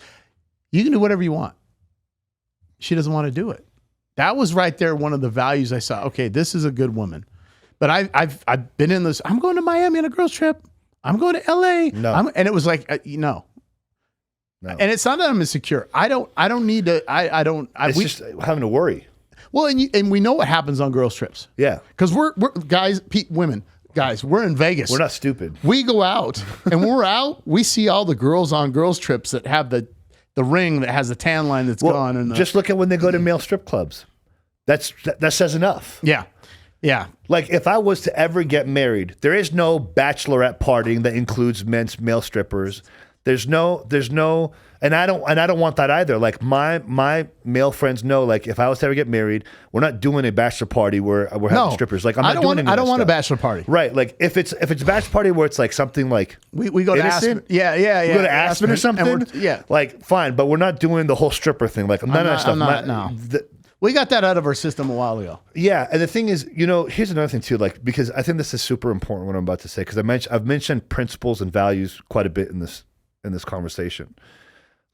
you can do whatever you want. She doesn't want to do it. That was right there one of the values I saw. Okay, this is a good woman. But I've been in this. I'm going to Miami on a girls trip. I'm going to LA. No. And it was like, no. And it's not that I'm insecure. I don't need to, It's just having to worry. Well, and we know what happens on girls' trips. Yeah. Because we're guys, women, guys, we're in Vegas. We're not stupid. We go out, and when we're out, we see all the girls on girls' trips that have the ring that has the tan line that's gone. And just look at when they go to male strip clubs. That says enough. Yeah. Yeah. Like if I was to ever get married, there is no bachelorette partying that includes male strippers. There's no, and I don't want that either. Like my male friends know, like if I was to ever get married, we're not doing a bachelor party where we're having strippers. Like I don't want a bachelor party. Right. Like if it's a bachelor party where it's like something like we go to Aspen. Yeah. We go to Aspen or something. Yeah. Like fine, but we're not doing the whole stripper thing. Like none of that stuff. No. We got that out of our system a while ago. Yeah, and the thing is, here's another thing too, like because I think this is super important what I'm about to say because I've mentioned principles and values quite a bit in this conversation.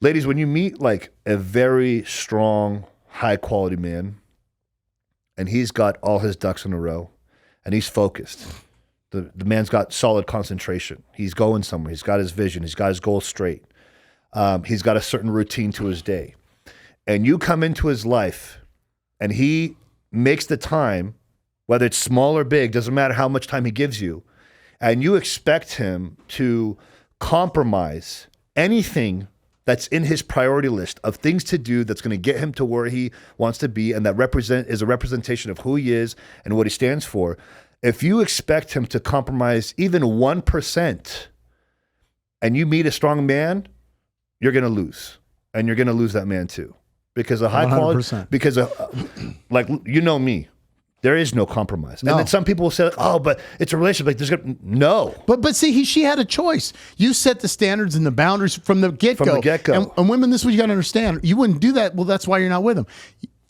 Ladies, when you meet like a very strong, high quality man, and he's got all his ducks in a row, and he's focused. The man's got solid concentration. He's going somewhere. He's got his vision. He's got his goals straight. He's got a certain routine to his day, and you come into his life. And he makes the time, whether it's small or big, doesn't matter how much time he gives you, and you expect him to compromise anything that's in his priority list of things to do that's going to get him to where he wants to be and that is a representation of who he is and what he stands for. If you expect him to compromise even 1% and you meet a strong man, you're going to lose. And you're going to lose that man too. Because of high 100%. Quality, like me, there is no compromise. No. And then some people will say, "Oh, but it's a relationship." Like no. But see, she had a choice. You set the standards and the boundaries from the get go. From the get go. And women, this is what you got to understand. You wouldn't do that. Well, that's why you're not with them.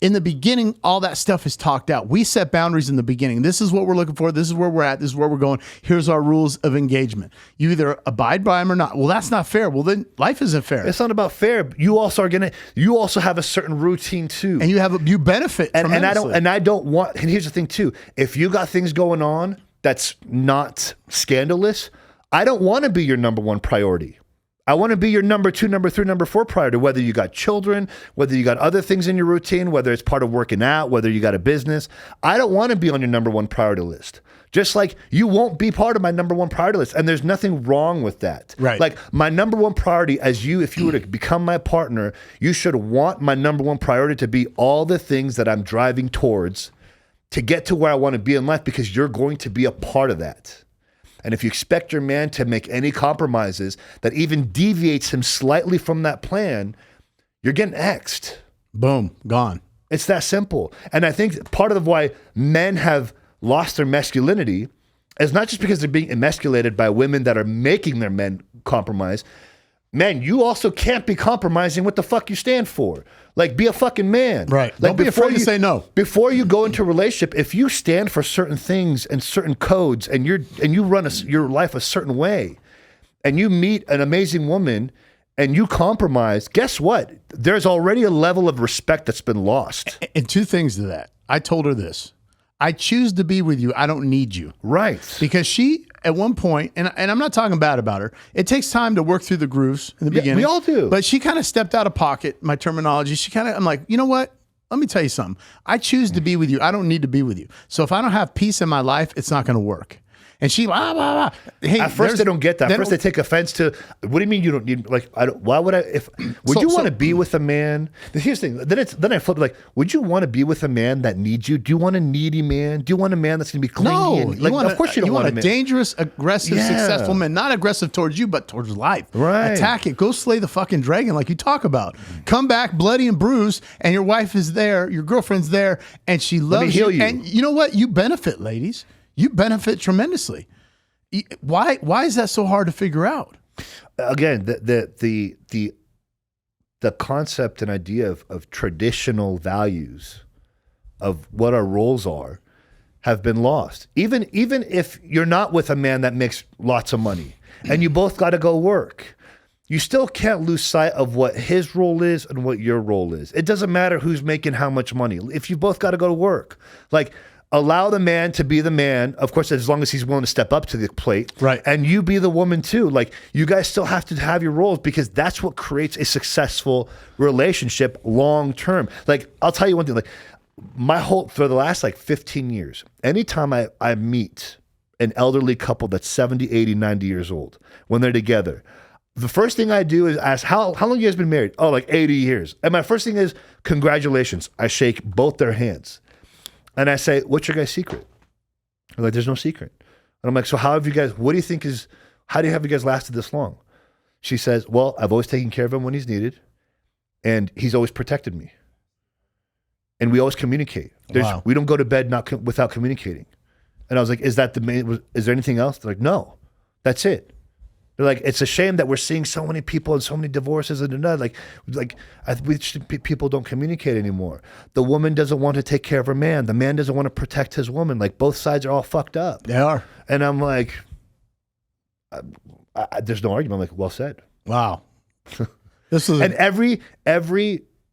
In the beginning, all that stuff is talked out. We set boundaries in the beginning. This is what we're looking for. This is where we're at. This is where we're going. Here's our rules of engagement. You either abide by them or not. Well, that's not fair. Well, then life isn't fair. It's not about fair. You also have a certain routine too. And you benefit tremendously. And I don't want, and here's the thing too. If you got things going on that's not scandalous, I don't want to be your number one priority. I want to be your number 2, number 3, number 4 priority, whether you got children, whether you got other things in your routine, whether it's part of working out, whether you got a business. I don't want to be on your number 1 priority list. Just like you won't be part of my number 1 priority list. And there's nothing wrong with that. Right. Like my number 1 priority if you were to become my partner, you should want my number 1 priority to be all the things that I'm driving towards to get to where I want to be in life because you're going to be a part of that. And if you expect your man to make any compromises that even deviates him slightly from that plan, you're getting X'd. Boom, gone. It's that simple. And I think part of why men have lost their masculinity is not just because they're being emasculated by women that are making their men compromise. Man, you also can't be compromising what the fuck you stand for. Like, be a fucking man. Right. Like, don't be afraid to say no. Before you go into a relationship, if you stand for certain things and certain codes and you run your life a certain way and you meet an amazing woman and you compromise, guess what? There's already a level of respect that's been lost. And 2 things to that. I told her this. I choose to be with you. I don't need you. Right. Because she, at one point, and I'm not talking bad about her, it takes time to work through the grooves in the beginning. We all do. But she kind of stepped out of pocket, my terminology. I'm like, you know what? Let me tell you something. I choose to be with you. I don't need to be with you. So if I don't have peace in my life, it's not going to work. And she, blah, blah, blah. Hey, at first they don't get that. At first they take offense to, what do you mean you don't need, like, why would I, would you want to be with a man? Here's the thing, then I flip like, would you want to be with a man that needs you? Do you want a needy man? Do you want a man that's going to be clingy? No, Like, of course you don't want a man. Dangerous, aggressive, successful man. Not aggressive towards you, but towards life. Right. Attack it. Go slay the fucking dragon like you talk about. Come back bloody and bruised, and your wife is there, your girlfriend's there, and she loves you. And you know what? You benefit, ladies. You benefit tremendously. Why is that so hard to figure out? Again, the concept and idea of traditional values of what our roles are have been lost. Even if you're not with a man that makes lots of money and you both got to go work, you still can't lose sight of what his role is and what your role is. It doesn't matter who's making how much money if you both got to go to work. Like, Allow the man to be the man, of course, as long as he's willing to step up to the plate. Right. And you be the woman too. Like, you guys still have to have your roles, because that's what creates a successful relationship long term. Like, I'll tell you one thing, like for the last like 15 years, anytime I meet an elderly couple that's 70, 80, 90 years old, when they're together, the first thing I do is ask, how long you guys been married? Oh, like 80 years. And my first thing is, congratulations. I shake both their hands. And I say, what's your guys' secret? They're like, there's no secret. And I'm like, so how do you have you guys lasted this long? She says, well, I've always taken care of him when he's needed, and he's always protected me. And we always communicate. Wow. We don't go to bed without communicating. And I was like, is there anything else? They're like, no, that's it. They're like, it's a shame that we're seeing so many people and so many divorces and people don't communicate anymore. The woman doesn't want to take care of her man. The man doesn't want to protect his woman. Like, both sides are all fucked up. They are. And I'm like, there's no argument. I'm like, well said. Wow. And every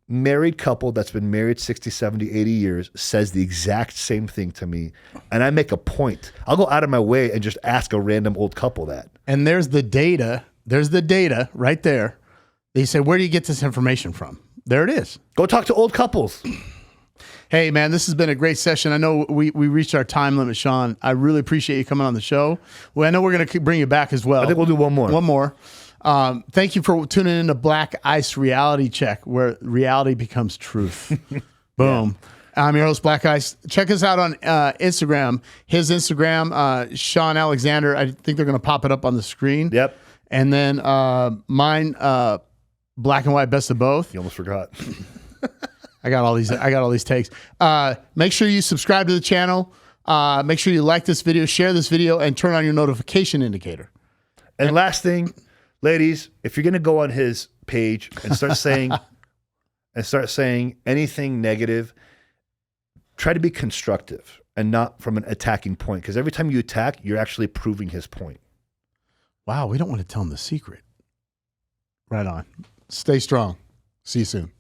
married couple that's been married 60, 70, 80 years says the exact same thing to me. And I make a point. I'll go out of my way and just ask a random old couple that. And there's the data. There's the data right there. They say, where do you get this information from? There it is. Go talk to old couples. Hey, man, this has been a great session. I know we reached our time limit, Sean. I really appreciate you coming on the show. Well, I know we're going to bring you back as well. I think we'll do one more. One more. Thank you for tuning in to Black Ice Reality Check, where reality becomes truth. Boom. Yeah. I'm your host, Black Ice. Check us out on Instagram. His Instagram, Sean Alexander. I think they're going to pop it up on the screen. Yep. And then mine, Black and White Best of Both. You almost forgot. I got all these takes. Make sure you subscribe to the channel. Make sure you like this video, share this video, and turn on your notification indicator. And last thing, ladies, if you're going to go on his page and start saying anything negative, try to be constructive and not from an attacking point. Because every time you attack, you're actually proving his point. Wow, we don't want to tell him the secret. Right on. Stay strong. See you soon.